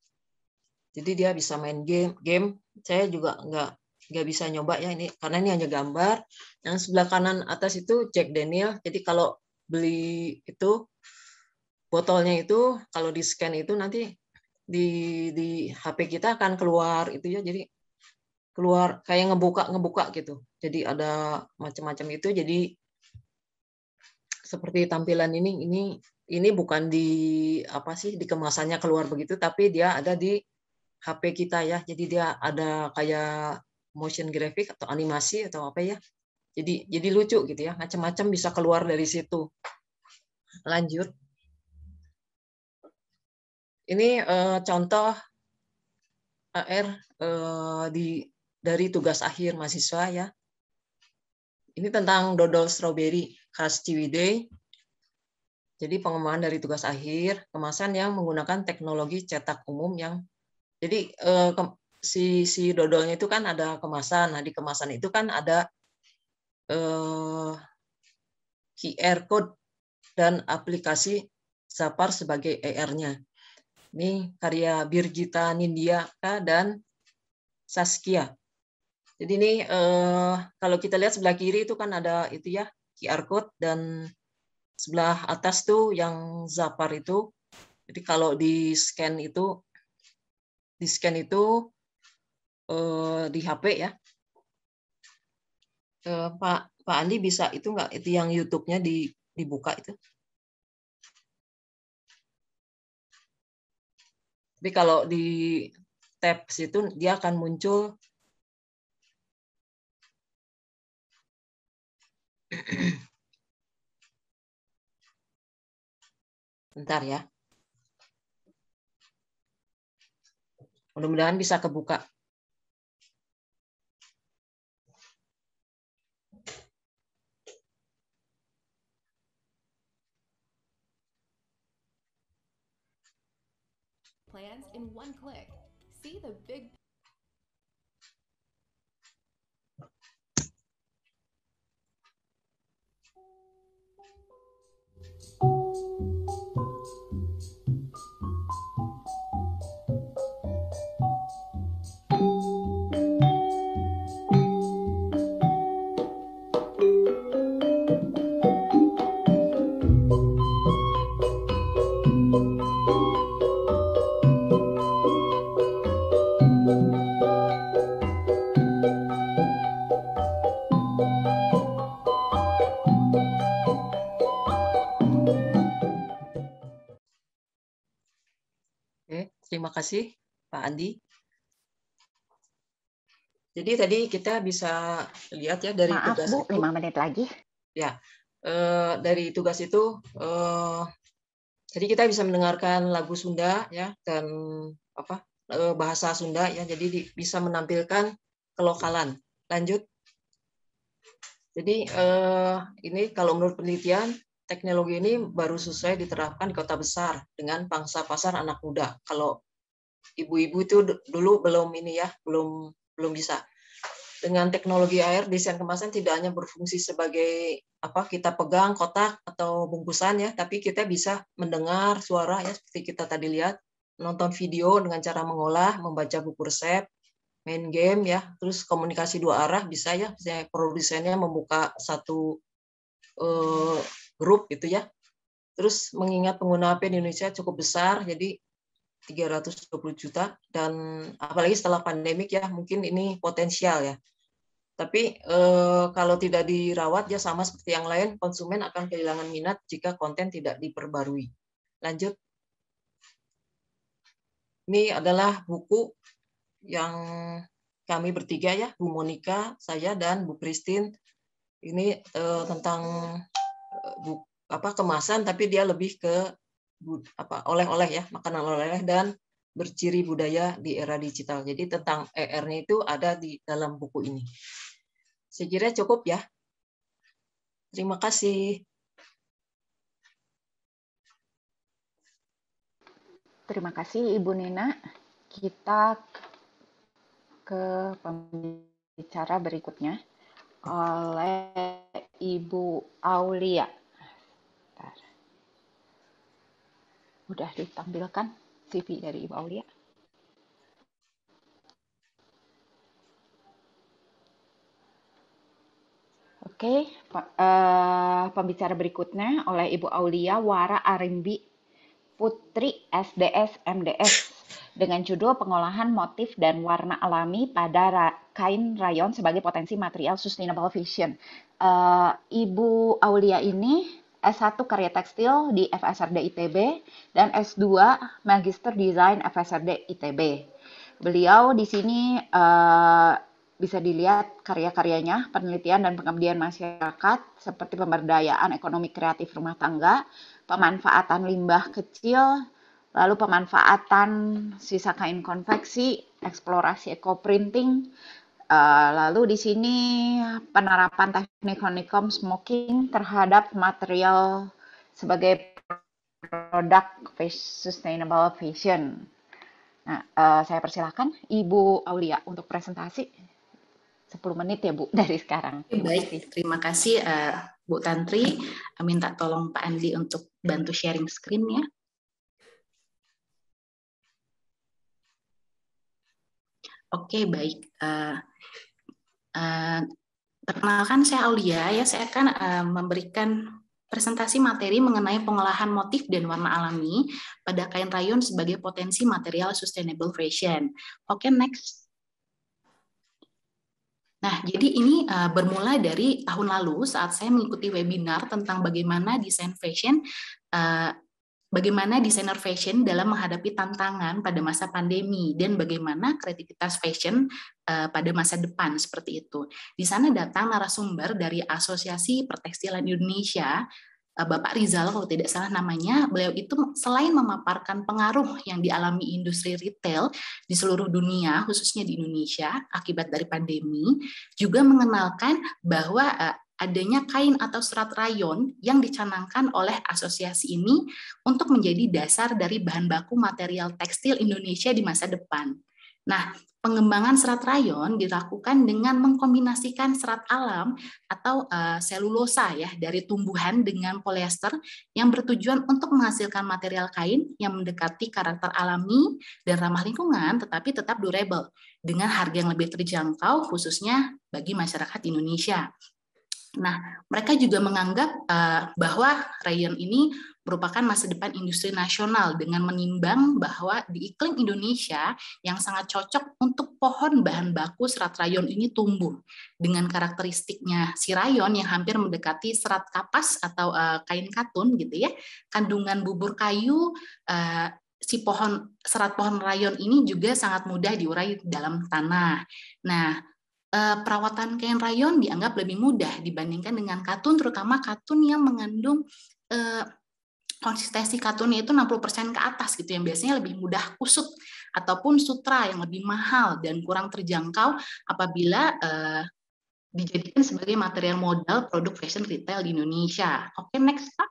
Jadi dia bisa main game. Saya juga nggak bisa nyoba ya ini, karena ini hanya gambar. Yang sebelah kanan atas itu Jack Daniel. Jadi kalau beli itu botolnya itu, kalau di scan itu nanti di HP kita akan keluar itu ya. Jadi keluar kayak ngebuka gitu. Jadi ada macam-macam itu. Jadi seperti tampilan ini bukan di di kemasannya keluar begitu, tapi dia ada di HP kita ya. Jadi dia ada kayak motion graphic atau animasi atau apa ya. Jadi lucu gitu ya, macam-macam bisa keluar dari situ. Lanjut. Ini contoh AR dari tugas akhir mahasiswa ya. Ini tentang dodol strawberry khas Ciwidey. Jadi pengembangan dari tugas akhir, kemasan yang menggunakan teknologi cetak umum yang jadi si dodolnya itu kan ada kemasan. Nah, di kemasan itu kan ada QR code dan aplikasi Zapar sebagai ER-nya. Ini karya Birgita Nindiaka dan Saskia. Jadi ini kalau kita lihat sebelah kiri itu kan ada itu ya, QR code, dan sebelah atas tuh yang Zapar itu Jadi kalau di scan itu di HP ya. Pak Andi bisa itu nggak? Itu yang YouTube-nya dibuka itu. Tapi kalau di tab situ dia akan muncul bentar ya. Mudah-mudahan bisa kebuka. Plans in one click. See the big Terima kasih Pak Andi. Jadi tadi kita bisa lihat ya dari Maaf tugas Bu, itu. 5 menit lagi. Ya, dari tugas itu, jadi kita bisa mendengarkan lagu Sunda ya dan bahasa Sunda ya. Jadi bisa menampilkan kelokalan. Lanjut. Jadi ini kalau menurut penelitian, teknologi ini baru selesai diterapkan di kota besar dengan pangsa pasar anak muda. Kalau ibu-ibu itu dulu belum ini ya, belum bisa. Dengan teknologi AR, desain kemasan tidak hanya berfungsi sebagai kita pegang kotak atau bungkusan ya, tapi kita bisa mendengar suara ya seperti kita tadi lihat, menonton video dengan cara mengolah, membaca buku resep, main game ya, terus komunikasi dua arah bisa ya, misalnya produsennya membuka satu grup gitu ya. Terus mengingat pengguna HP di Indonesia cukup besar, jadi 320 juta, dan apalagi setelah pandemik ya, mungkin ini potensial ya. Tapi kalau tidak dirawat ya sama seperti yang lain, konsumen akan kehilangan minat jika konten tidak diperbarui. Lanjut. Ini adalah buku yang kami bertiga ya, Bu Monica, saya, dan Bu Christine. Ini tentang kemasan, tapi dia lebih ke oleh-oleh ya, makanan oleh-oleh dan berciri budaya di era digital. Jadi tentang ER-nya itu ada di dalam buku ini. Saya kira cukup ya. Terima kasih. Terima kasih Ibu Nina. Kita ke pembicara berikutnya oleh Ibu Aulia. Bentar. Udah ditampilkan CV dari Ibu Aulia. Oke, pembicara berikutnya oleh Ibu Aulia Wara Arimbi Putri SDS MDS dengan judul Pengolahan Motif dan Warna Alami pada Kain Rayon sebagai Potensi Material Sustainable Fashion. Ibu Aulia ini S1 Karya Tekstil di FSRD ITB dan S2 Magister Desain FSRD ITB. Beliau di sini bisa dilihat karya-karyanya, penelitian dan pengabdian masyarakat seperti pemberdayaan ekonomi kreatif rumah tangga, pemanfaatan limbah kecil, lalu pemanfaatan sisa kain konveksi, eksplorasi eco-printing, lalu di sini penerapan teknik honeycomb smoking terhadap material sebagai produk sustainable fashion. Nah, saya persilahkan Ibu Aulia untuk presentasi. 10 menit ya Bu dari sekarang. Terima kasih Bu Tantri. Minta tolong Pak Andi untuk bantu sharing screen ya. Oke, baik. Perkenalkan saya Aulia ya. Saya akan memberikan presentasi materi mengenai pengolahan motif dan warna alami pada kain rayon sebagai potensi material sustainable fashion. Oke, next. Nah, jadi ini bermula dari tahun lalu saat saya mengikuti webinar tentang bagaimana bagaimana desainer fashion dalam menghadapi tantangan pada masa pandemi dan bagaimana kreativitas fashion pada masa depan seperti itu. Di sana datang narasumber dari Asosiasi Pertekstilan Indonesia, Bapak Rizal kalau tidak salah namanya. Beliau itu selain memaparkan pengaruh yang dialami industri retail di seluruh dunia, khususnya di Indonesia akibat dari pandemi, juga mengenalkan bahwa adanya kain atau serat rayon yang dicanangkan oleh asosiasi ini untuk menjadi dasar dari bahan baku material tekstil Indonesia di masa depan. Nah, pengembangan serat rayon dilakukan dengan mengkombinasikan serat alam atau selulosa ya dari tumbuhan dengan polyester yang bertujuan untuk menghasilkan material kain yang mendekati karakter alami dan ramah lingkungan tetapi tetap durable dengan harga yang lebih terjangkau khususnya bagi masyarakat Indonesia. Nah, mereka juga menganggap bahwa rayon ini merupakan masa depan industri nasional dengan menimbang bahwa di iklim Indonesia yang sangat cocok untuk pohon bahan baku serat rayon ini tumbuh dengan karakteristiknya si rayon yang hampir mendekati serat kapas atau kain katun gitu ya. Kandungan bubur kayu serat pohon rayon ini juga sangat mudah diurai dalam tanah. Nah, perawatan kain rayon dianggap lebih mudah dibandingkan dengan katun, terutama katun yang mengandung konsistensi katunnya itu 60% ke atas gitu, yang biasanya lebih mudah kusut ataupun sutra yang lebih mahal dan kurang terjangkau apabila dijadikan sebagai material modal produk fashion retail di Indonesia. Oke, next Pak.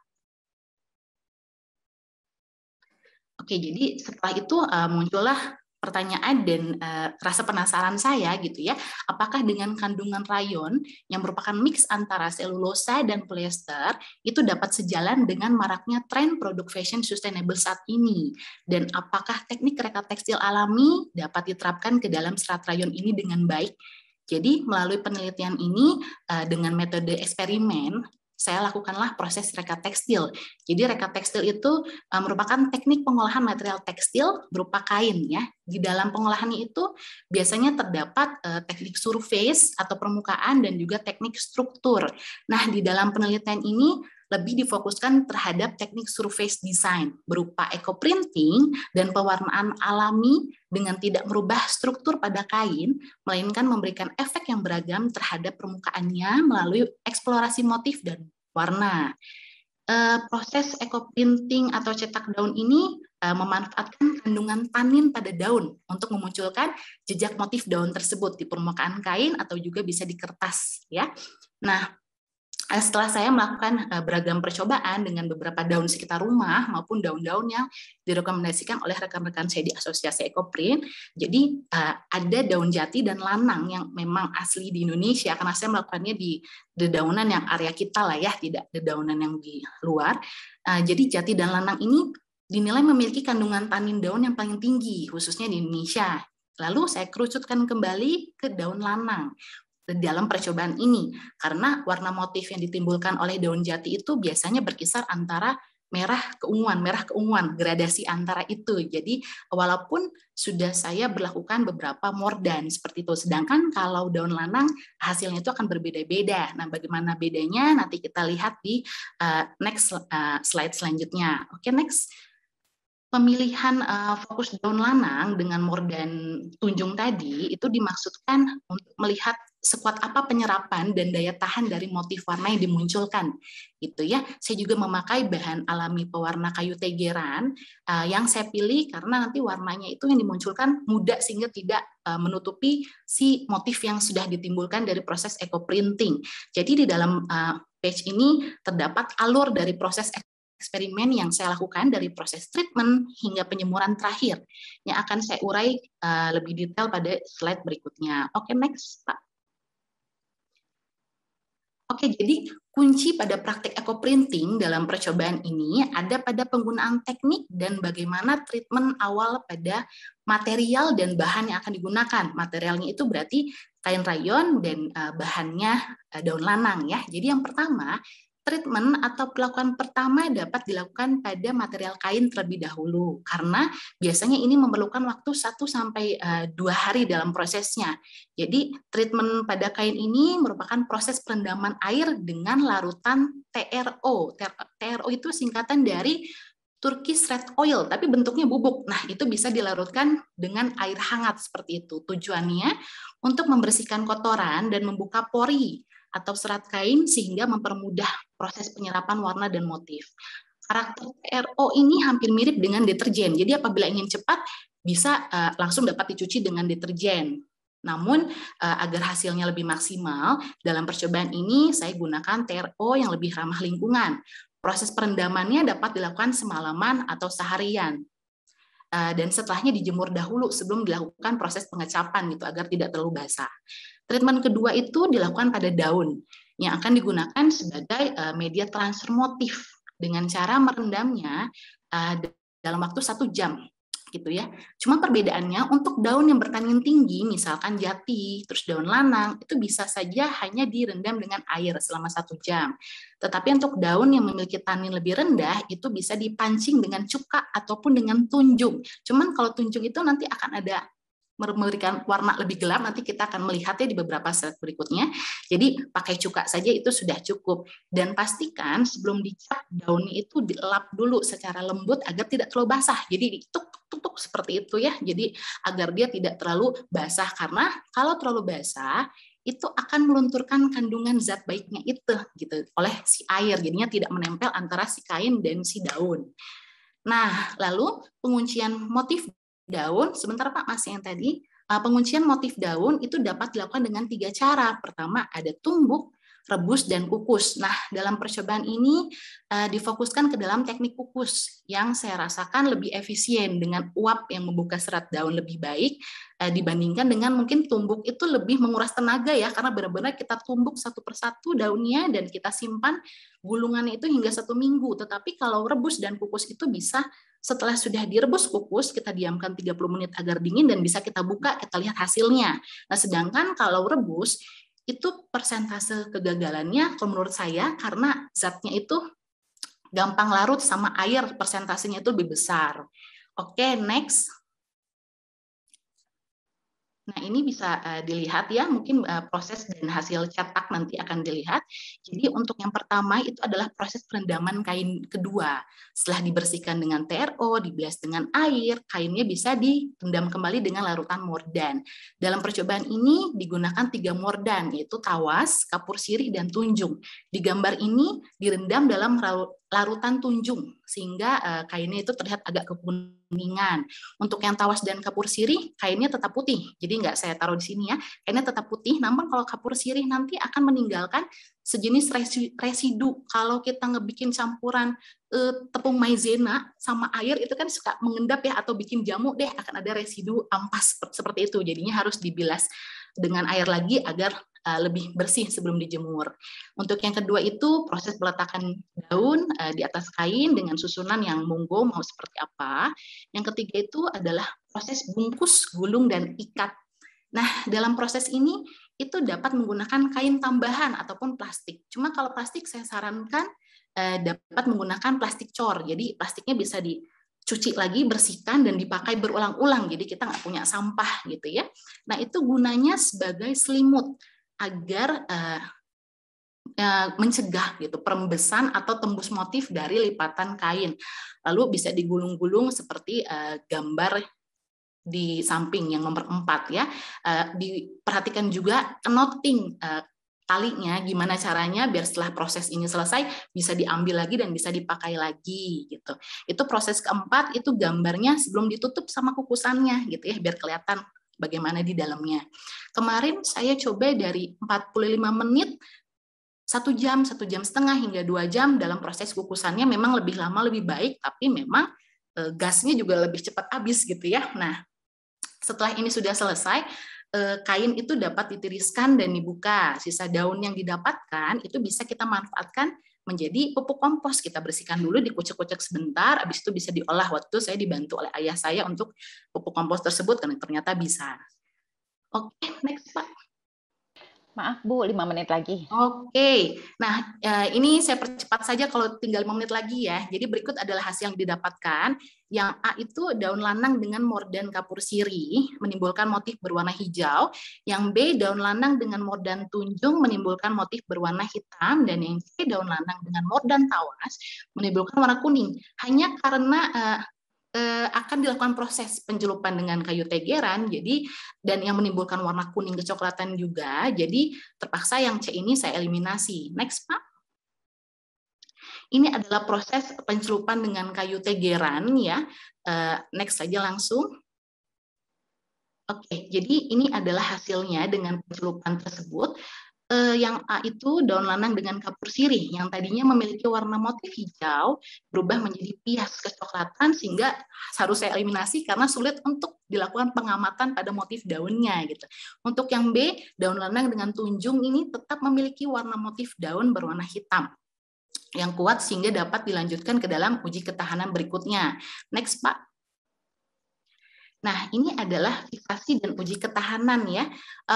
Oke, jadi setelah itu muncullah pertanyaan dan rasa penasaran saya gitu ya, apakah dengan kandungan rayon yang merupakan mix antara selulosa dan polyester itu dapat sejalan dengan maraknya tren produk fashion sustainable saat ini, dan apakah teknik reka tekstil alami dapat diterapkan ke dalam serat rayon ini dengan baik. Jadi melalui penelitian ini dengan metode eksperimen saya lakukanlah proses reka tekstil. Jadi reka tekstil itu merupakan teknik pengolahan material tekstil berupa kain ya. Di dalam pengolahannya itu biasanya terdapat teknik surface atau permukaan dan juga teknik struktur. Nah, di dalam penelitian ini lebih difokuskan terhadap teknik surface design berupa eco printing dan pewarnaan alami dengan tidak merubah struktur pada kain, melainkan memberikan efek yang beragam terhadap permukaannya melalui eksplorasi motif dan warna. Proses eco printing atau cetak daun ini memanfaatkan kandungan tanin pada daun untuk memunculkan jejak motif daun tersebut di permukaan kain atau juga bisa di kertas ya. Nah, setelah saya melakukan beragam percobaan dengan beberapa daun sekitar rumah maupun daun-daun yang direkomendasikan oleh rekan-rekan saya di Asosiasi Ekoprint, jadi ada daun jati dan lanang yang memang asli di Indonesia karena saya melakukannya di dedaunan yang area kita lah ya, tidak dedaunan yang di luar. Jadi jati dan lanang ini dinilai memiliki kandungan tanin daun yang paling tinggi khususnya di Indonesia. Lalu saya kerucutkan kembali ke daun lanang dalam percobaan ini karena warna motif yang ditimbulkan oleh daun jati itu biasanya berkisar antara merah keunguan, gradasi antara itu. Jadi walaupun sudah saya berlakukan beberapa mordan seperti itu, sedangkan kalau daun lanang hasilnya itu akan berbeda-beda. Nah, bagaimana bedanya nanti kita lihat di next slide selanjutnya. Oke, next. Pemilihan fokus daun lanang dengan mordan tunjung tadi itu dimaksudkan untuk melihat sekuat apa penyerapan dan daya tahan dari motif warna yang dimunculkan gitu ya. Saya juga memakai bahan alami pewarna kayu tegeran yang saya pilih karena nanti warnanya itu yang dimunculkan muda sehingga tidak menutupi si motif yang sudah ditimbulkan dari proses eco printing. Jadi di dalam page ini terdapat alur dari proses eksperimen yang saya lakukan dari proses treatment hingga penyemuran terakhir yang akan saya urai lebih detail pada slide berikutnya. Oke, next, Pak. Oke, jadi kunci pada praktik eco printing dalam percobaan ini ada pada penggunaan teknik dan bagaimana treatment awal pada material dan bahan yang akan digunakan. Materialnya itu berarti kain rayon dan bahannya daun lanang ya. Jadi yang pertama, treatment atau perlakuan pertama dapat dilakukan pada material kain terlebih dahulu, karena biasanya ini memerlukan waktu 1-2 hari dalam prosesnya. Jadi treatment pada kain ini merupakan proses perendaman air dengan larutan TRO. TRO itu singkatan dari Turkish Red Oil, tapi bentuknya bubuk. Nah, itu bisa dilarutkan dengan air hangat seperti itu. Tujuannya untuk membersihkan kotoran dan membuka pori atau serat kain sehingga mempermudah proses penyerapan warna dan motif. Karakter TRO ini hampir mirip dengan deterjen. Jadi apabila ingin cepat, bisa langsung dapat dicuci dengan deterjen. Namun, agar hasilnya lebih maksimal, dalam percobaan ini saya gunakan TRO yang lebih ramah lingkungan. Proses perendamannya dapat dilakukan semalaman atau seharian. Dan setelahnya dijemur dahulu sebelum dilakukan proses pengecapan gitu agar tidak terlalu basah. Treatment kedua itu dilakukan pada daun yang akan digunakan sebagai media transfer motif dengan cara merendamnya dalam waktu 1 jam. Gitu ya. Cuma perbedaannya untuk daun yang bertanin tinggi, misalkan jati, terus daun lanang, itu bisa saja hanya direndam dengan air selama 1 jam. Tetapi untuk daun yang memiliki tanin lebih rendah, itu bisa dipancing dengan cuka ataupun dengan tunjung. Cuman kalau tunjung itu nanti akan ada memberikan warna lebih gelap, nanti kita akan melihatnya di beberapa slide berikutnya. Jadi pakai cuka saja itu sudah cukup. Dan pastikan sebelum dicap daunnya itu dilap dulu secara lembut agar tidak terlalu basah. Jadi dituk-tuk seperti itu ya. Jadi agar dia tidak terlalu basah, karena kalau terlalu basah itu akan melunturkan kandungan zat baiknya itu gitu oleh si air. Jadinya tidak menempel antara si kain dan si daun. Nah, lalu penguncian motif daun, sebentar Pak, masih yang tadi, penguncian motif daun itu dapat dilakukan dengan 3 cara. Pertama, ada tumbuk, rebus, dan kukus. Nah, dalam percobaan ini difokuskan ke dalam teknik kukus yang saya rasakan lebih efisien dengan uap yang membuka serat daun lebih baik dibandingkan dengan mungkin tumbuk itu lebih menguras tenaga ya, karena benar-benar kita tumbuk satu persatu daunnya dan kita simpan gulungannya itu hingga 1 minggu. Tetapi kalau rebus dan kukus itu bisa setelah sudah direbus kukus, kita diamkan 30 menit agar dingin dan bisa kita buka, kita lihat hasilnya. Nah, sedangkan kalau rebus, itu persentase kegagalannya kalau menurut saya karena zatnya itu gampang larut sama air, persentasenya itu lebih besar. Oke, next. Nah, ini bisa dilihat ya, mungkin proses dan hasil cetak nanti akan dilihat. Jadi untuk yang pertama itu adalah proses perendaman kain kedua. Setelah dibersihkan dengan TRO, dibilas dengan air, kainnya bisa direndam kembali dengan larutan mordan. Dalam percobaan ini digunakan 3 mordan, yaitu tawas, kapur sirih, dan tunjung. Di gambar ini direndam dalam larutan tunjung, sehingga kainnya itu terlihat agak kekuningan. Untuk yang tawas dan kapur sirih, kainnya tetap putih. Jadi nggak saya taruh di sini ya, kainnya tetap putih, namun kalau kapur sirih nanti akan meninggalkan sejenis residu. Kalau kita ngebikin campuran tepung maizena sama air, itu kan suka mengendap ya, atau bikin jamu deh, akan ada residu ampas seperti itu. Jadinya harus dibilas dengan air lagi agar lebih bersih sebelum dijemur. Untuk yang kedua itu proses peletakan daun di atas kain dengan susunan yang monggo mau seperti apa. Yang ketiga itu adalah proses bungkus, gulung, dan ikat. Nah, dalam proses ini itu dapat menggunakan kain tambahan ataupun plastik. Cuma kalau plastik saya sarankan dapat menggunakan plastik cor. Jadi plastiknya bisa dicuci lagi, bersihkan, dan dipakai berulang-ulang. Jadi kita nggak punya sampah gitu ya. Nah, itu gunanya sebagai selimut agar mencegah gitu perembesan atau tembus motif dari lipatan kain. Lalu bisa digulung-gulung seperti gambar di samping yang nomor 4 ya. Diperhatikan juga knotting talinya, gimana caranya biar setelah proses ini selesai bisa diambil lagi dan bisa dipakai lagi gitu. Itu proses keempat, itu gambarnya sebelum ditutup sama kukusannya gitu ya, biar kelihatan bagaimana di dalamnya. Kemarin saya coba dari 45 menit, 1 jam, 1 jam setengah hingga 2 jam dalam proses kukusannya. Memang lebih lama lebih baik, tapi memang gasnya juga lebih cepat habis gitu ya. Nah, setelah ini sudah selesai, kain itu dapat ditiriskan dan dibuka. Sisa daun yang didapatkan itu bisa kita manfaatkan menjadi pupuk kompos. Kita bersihkan dulu, dikucek-kucek sebentar, habis itu bisa diolah. Waktu itu saya dibantu oleh ayah saya untuk pupuk kompos tersebut, karena ternyata bisa. Oke, next Pak. Maaf Bu, 5 menit lagi. Oke, nah ini saya percepat saja kalau tinggal 5 menit lagi ya. Jadi berikut adalah hasil yang didapatkan. Yang A itu daun lanang dengan mordan kapur sirih menimbulkan motif berwarna hijau. Yang B daun lanang dengan mordan tunjung menimbulkan motif berwarna hitam. Dan yang C daun lanang dengan mordan tawas menimbulkan warna kuning. Hanya karena akan dilakukan proses pencelupan dengan kayu tegeran, jadi dan yang menimbulkan warna kuning kecoklatan juga, jadi terpaksa yang C ini saya eliminasi. Next Pak. Ini adalah proses pencelupan dengan kayu tegeran ya. Next saja langsung. Oke, jadi ini adalah hasilnya dengan pencelupan tersebut. Yang A itu daun lanang dengan kapur sirih yang tadinya memiliki warna motif hijau berubah menjadi pias kecoklatan sehingga harus saya eliminasi karena sulit untuk dilakukan pengamatan pada motif daunnya gitu. Untuk yang B, daun lanang dengan tunjung ini tetap memiliki warna motif daun berwarna hitam yang kuat sehingga dapat dilanjutkan ke dalam uji ketahanan berikutnya. Next Pak. Nah, ini adalah fiksasi dan uji ketahanan ya.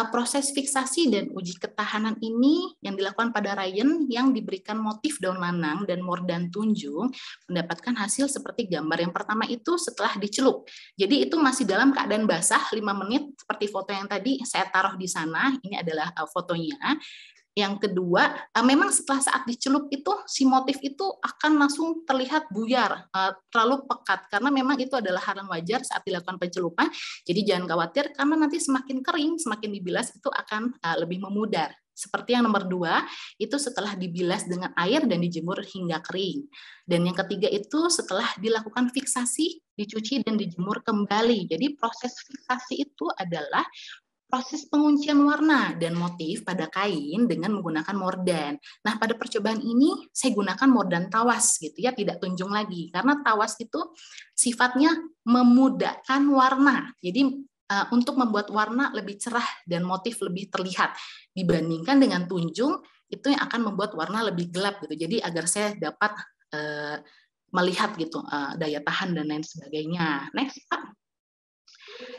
Proses fiksasi dan uji ketahanan ini yang dilakukan pada Ryan yang diberikan motif daun lanang dan mordan tunjung mendapatkan hasil seperti gambar yang pertama itu setelah dicelup. Jadi itu masih dalam keadaan basah 5 menit seperti foto yang tadi saya taruh di sana. Ini adalah fotonya. Yang kedua, memang setelah saat dicelup itu si motif itu akan langsung terlihat buyar, terlalu pekat karena memang itu adalah hal yang wajar saat dilakukan pencelupan. Jadi jangan khawatir karena nanti semakin kering, semakin dibilas itu akan lebih memudar. Seperti yang nomor 2, itu setelah dibilas dengan air dan dijemur hingga kering. Dan yang ketiga itu setelah dilakukan fiksasi, dicuci dan dijemur kembali. Jadi proses fiksasi itu adalah proses penguncian warna dan motif pada kain dengan menggunakan mordan. Nah, pada percobaan ini saya gunakan mordan tawas gitu ya, tidak tunjung lagi. Karena tawas itu sifatnya memudahkan warna. Jadi untuk membuat warna lebih cerah dan motif lebih terlihat dibandingkan dengan tunjung itu yang akan membuat warna lebih gelap gitu. Jadi agar saya dapat melihat gitu daya tahan dan lain sebagainya. Next, Pak.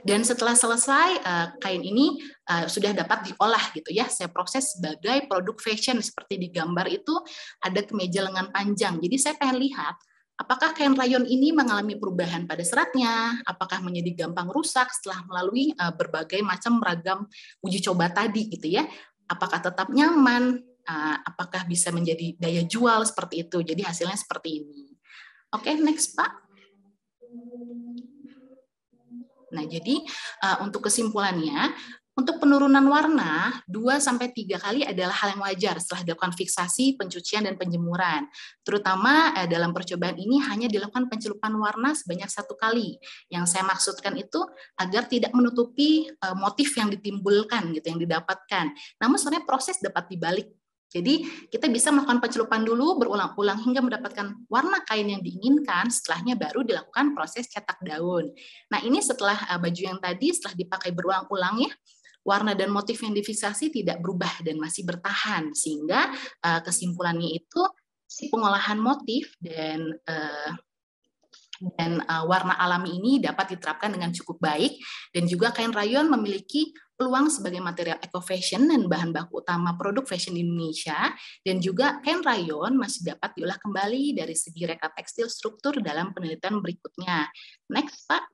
Dan setelah selesai kain ini sudah dapat diolah gitu ya. Saya proses sebagai produk fashion seperti di gambar itu ada kemeja lengan panjang. Jadi saya pengen lihat apakah kain rayon ini mengalami perubahan pada seratnya, apakah menjadi gampang rusak setelah melalui berbagai macam ragam uji coba tadi gitu ya. Apakah tetap nyaman, apakah bisa menjadi daya jual seperti itu. Jadi hasilnya seperti ini. Oke, next Pak. Nah, jadi untuk kesimpulannya, untuk penurunan warna 2-3 kali adalah hal yang wajar setelah dilakukan fiksasi, pencucian, dan penjemuran. Terutama dalam percobaan ini hanya dilakukan pencelupan warna sebanyak 1 kali. Yang saya maksudkan itu agar tidak menutupi motif yang ditimbulkan, gitu, yang didapatkan. Namun sebenarnya proses dapat dibalik. Jadi kita bisa melakukan pencelupan dulu berulang-ulang hingga mendapatkan warna kain yang diinginkan, setelahnya baru dilakukan proses cetak daun. Nah ini setelah baju yang tadi setelah dipakai berulang-ulang ya, warna dan motif yang difiksasi tidak berubah dan masih bertahan, sehingga kesimpulannya itu si pengolahan motif dan warna alami ini dapat diterapkan dengan cukup baik, dan juga kain rayon memiliki peluang sebagai material eco fashion dan bahan baku utama produk fashion di Indonesia, dan juga kain rayon masih dapat diolah kembali dari segi reka tekstil struktur dalam penelitian berikutnya. Next Pak.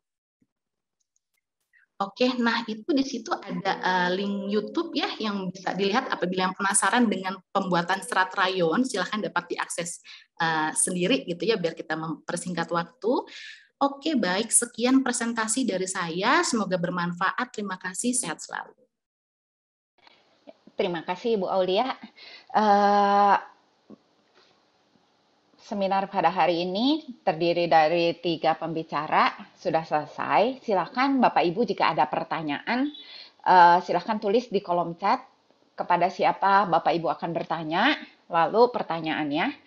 Oke, nah itu di situ ada link YouTube ya yang bisa dilihat apabila yang penasaran dengan pembuatan serat rayon, silahkan dapat diakses sendiri gitu ya biar kita mempersingkat waktu. Oke, baik, sekian presentasi dari saya, semoga bermanfaat. Terima kasih, sehat selalu. Terima kasih Bu Aulia. Seminar pada hari ini terdiri dari 3 pembicara, sudah selesai. Silakan Bapak Ibu jika ada pertanyaan, silakan tulis di kolom chat kepada siapa Bapak Ibu akan bertanya, lalu pertanyaannya.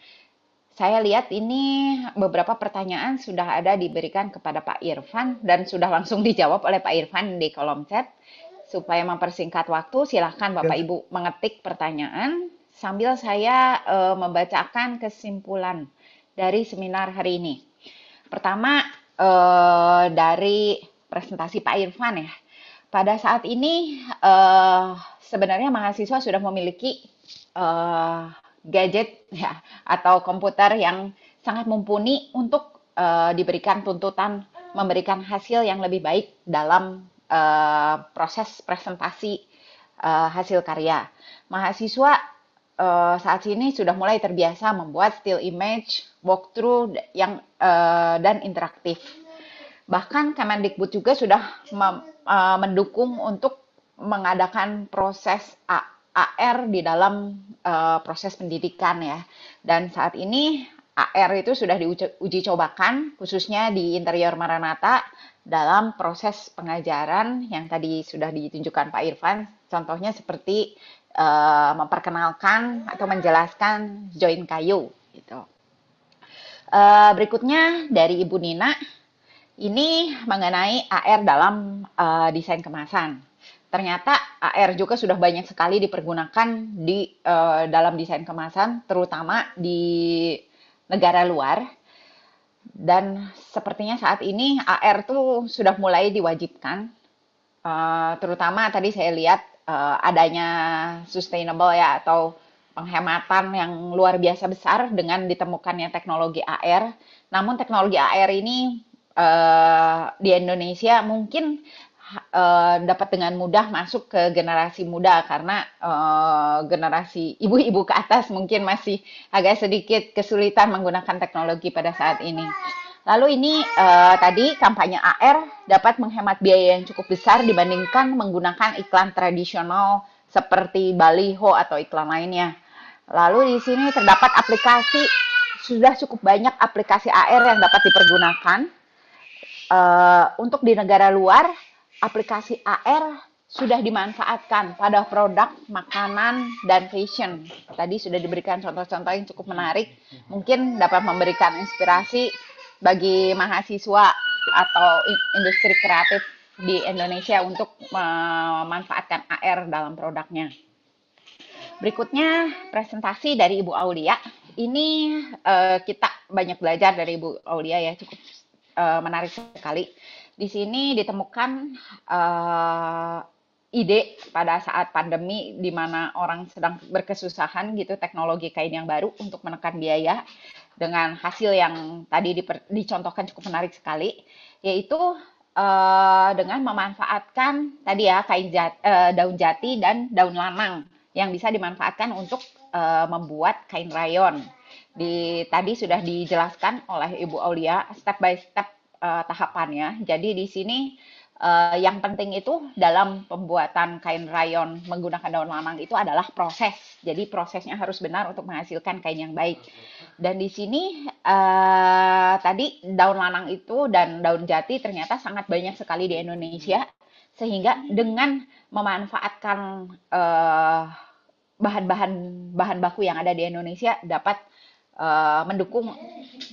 Saya lihat ini beberapa pertanyaan sudah ada diberikan kepada Pak Irfan dan sudah langsung dijawab oleh Pak Irfan di kolom chat. Supaya mempersingkat waktu, silakan Bapak Ibu mengetik pertanyaan sambil saya membacakan kesimpulan dari seminar hari ini. Pertama dari presentasi Pak Irfan ya. pada saat ini sebenarnya mahasiswa sudah memiliki gadget ya atau komputer yang sangat mumpuni untuk diberikan tuntutan memberikan hasil yang lebih baik dalam proses presentasi hasil karya. Mahasiswa saat ini sudah mulai terbiasa membuat still image, walkthrough yang dan interaktif. Bahkan Kemendikbud juga sudah mendukung untuk mengadakan proses AR di dalam proses pendidikan ya. Dan saat ini AR itu sudah diuji cobakan khususnya di interior Maranatha dalam proses pengajaran yang tadi sudah ditunjukkan Pak Irfan. Contohnya seperti memperkenalkan atau menjelaskan join kayu gitu. Berikutnya dari Ibu Nina. Ini mengenai AR dalam desain kemasan. Ternyata AR juga sudah banyak sekali dipergunakan di dalam desain kemasan, terutama di negara luar. Dan sepertinya saat ini AR tuh sudah mulai diwajibkan, terutama tadi saya lihat adanya sustainable ya atau penghematan yang luar biasa besar dengan ditemukannya teknologi AR. Namun teknologi AR ini di Indonesia mungkin dapat dengan mudah masuk ke generasi muda karena generasi ibu-ibu ke atas mungkin masih agak sedikit kesulitan menggunakan teknologi pada saat ini. Lalu ini tadi kampanye AR dapat menghemat biaya yang cukup besar dibandingkan menggunakan iklan tradisional seperti baliho atau iklan lainnya. Lalu di sini terdapat aplikasi, sudah cukup banyak aplikasi AR yang dapat dipergunakan. Untuk di negara luar, aplikasi AR sudah dimanfaatkan pada produk makanan dan fashion. Tadi sudah diberikan contoh-contoh yang cukup menarik, mungkin dapat memberikan inspirasi bagi mahasiswa atau industri kreatif di Indonesia untuk memanfaatkan AR dalam produknya. Berikutnya presentasi dari Ibu Aulia. Ini kita banyak belajar dari Ibu Aulia ya, cukup menarik sekali. Di sini ditemukan ide pada saat pandemi di mana orang sedang berkesusahan gitu, teknologi kain yang baru untuk menekan biaya dengan hasil yang tadi dicontohkan cukup menarik sekali, yaitu dengan memanfaatkan tadi ya kain daun jati dan daun lanang yang bisa dimanfaatkan untuk membuat kain rayon. Tadi sudah dijelaskan oleh Ibu Aulia step by step tahapannya. Jadi di sini yang penting itu dalam pembuatan kain rayon menggunakan daun lanang itu adalah proses. Jadi prosesnya harus benar untuk menghasilkan kain yang baik. Dan di sini tadi daun lanang itu dan daun jati ternyata sangat banyak sekali di Indonesia, sehingga dengan memanfaatkan bahan baku yang ada di Indonesia dapat mendukung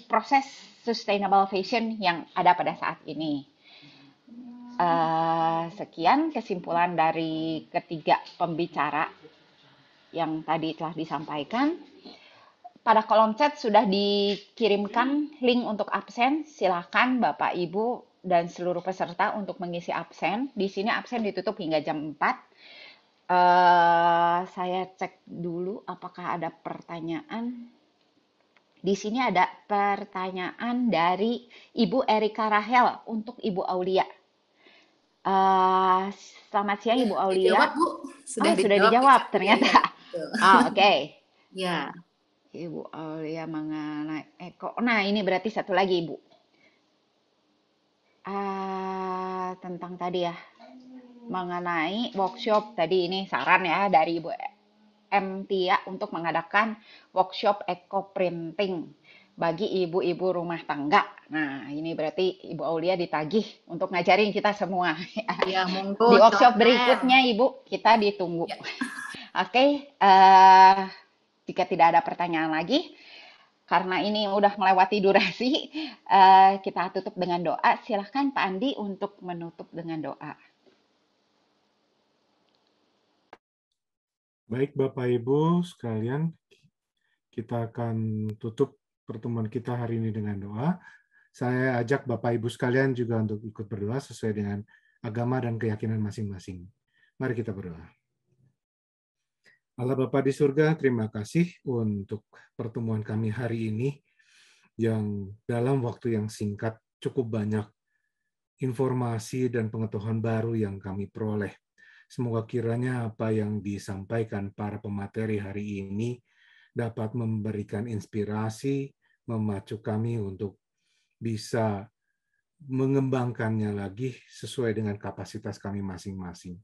proses sustainable fashion yang ada pada saat ini. Sekian kesimpulan dari ketiga pembicara yang tadi telah disampaikan. Pada kolom chat sudah dikirimkan link untuk absen. Silakan Bapak, Ibu, dan seluruh peserta untuk mengisi absen. Di sini absen ditutup hingga jam 4. Saya cek dulu apakah ada pertanyaan. Di sini ada pertanyaan dari Ibu Erika Rahel untuk Ibu Aulia. Selamat siang Ibu Aulia. Dijawab, Bu. Sudah dijawab ternyata. Oke. Ya. Ibu Aulia mengenai Eko. Nah, ini berarti satu lagi, Ibu. Tentang tadi ya. Mengenai workshop tadi, ini saran ya dari Ibu M. Tia untuk mengadakan workshop eco printing bagi ibu-ibu rumah tangga. Nah, ini berarti Ibu Aulia ditagih untuk ngajarin kita semua. Ya, monggo. Di workshop berikutnya, Ibu, kita ditunggu. Ya. Oke, jika tidak ada pertanyaan lagi, karena ini udah melewati durasi, kita tutup dengan doa. Silahkan Pak Andi untuk menutup dengan doa. Baik Bapak Ibu sekalian, kita akan tutup pertemuan kita hari ini dengan doa. Saya ajak Bapak Ibu sekalian juga untuk ikut berdoa sesuai dengan agama dan keyakinan masing-masing. Mari kita berdoa. Allah Bapa di surga, terima kasih untuk pertemuan kami hari ini yang dalam waktu yang singkat cukup banyak informasi dan pengetahuan baru yang kami peroleh. Semoga kiranya apa yang disampaikan para pemateri hari ini dapat memberikan inspirasi, memacu kami untuk bisa mengembangkannya lagi sesuai dengan kapasitas kami masing-masing.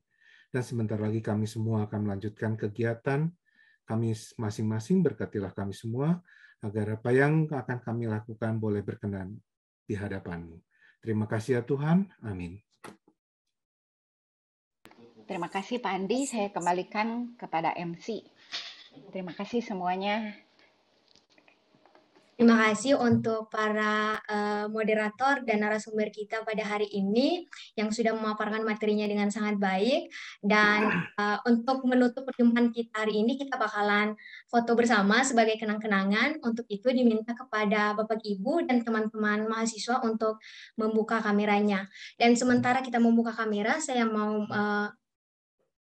Dan sebentar lagi kami semua akan melanjutkan kegiatan kami masing-masing. Berkatilah kami semua agar apa yang akan kami lakukan boleh berkenan di hadapan-Mu. Terima kasih ya Tuhan. Amin. Terima kasih Pak Andi. Saya kembalikan kepada MC. Terima kasih semuanya. Terima kasih untuk para moderator dan narasumber kita pada hari ini yang sudah memaparkan materinya dengan sangat baik. Dan untuk menutup perjumpaan kita hari ini, kita bakalan foto bersama sebagai kenang-kenangan. Untuk itu diminta kepada Bapak Ibu dan teman-teman mahasiswa untuk membuka kameranya. Dan sementara kita membuka kamera, saya mau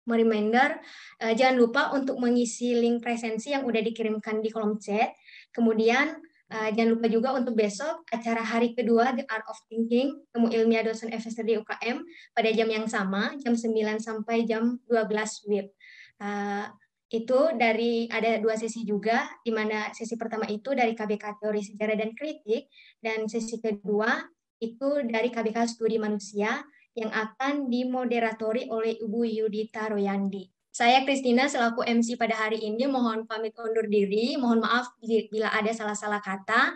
reminder, jangan lupa untuk mengisi link presensi yang udah dikirimkan di kolom chat. Kemudian jangan lupa juga untuk besok acara hari kedua The Art of Thinking, temu ilmiah dosen FSD UKM pada jam yang sama, jam 9 sampai jam 12 WIB. Itu ada 2 sesi juga, di mana sesi pertama itu dari KBK Teori Sejarah dan Kritik, dan sesi kedua itu dari KBK Studi Manusia yang akan dimoderatori oleh Ibu Yudita Royandi. Saya Kristina selaku MC pada hari ini mohon pamit undur diri, mohon maaf bila ada salah-salah kata.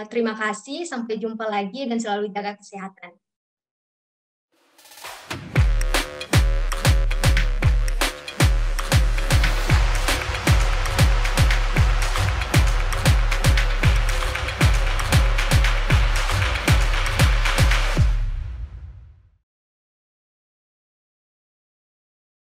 Terima kasih, sampai jumpa lagi dan selalu jaga kesehatan.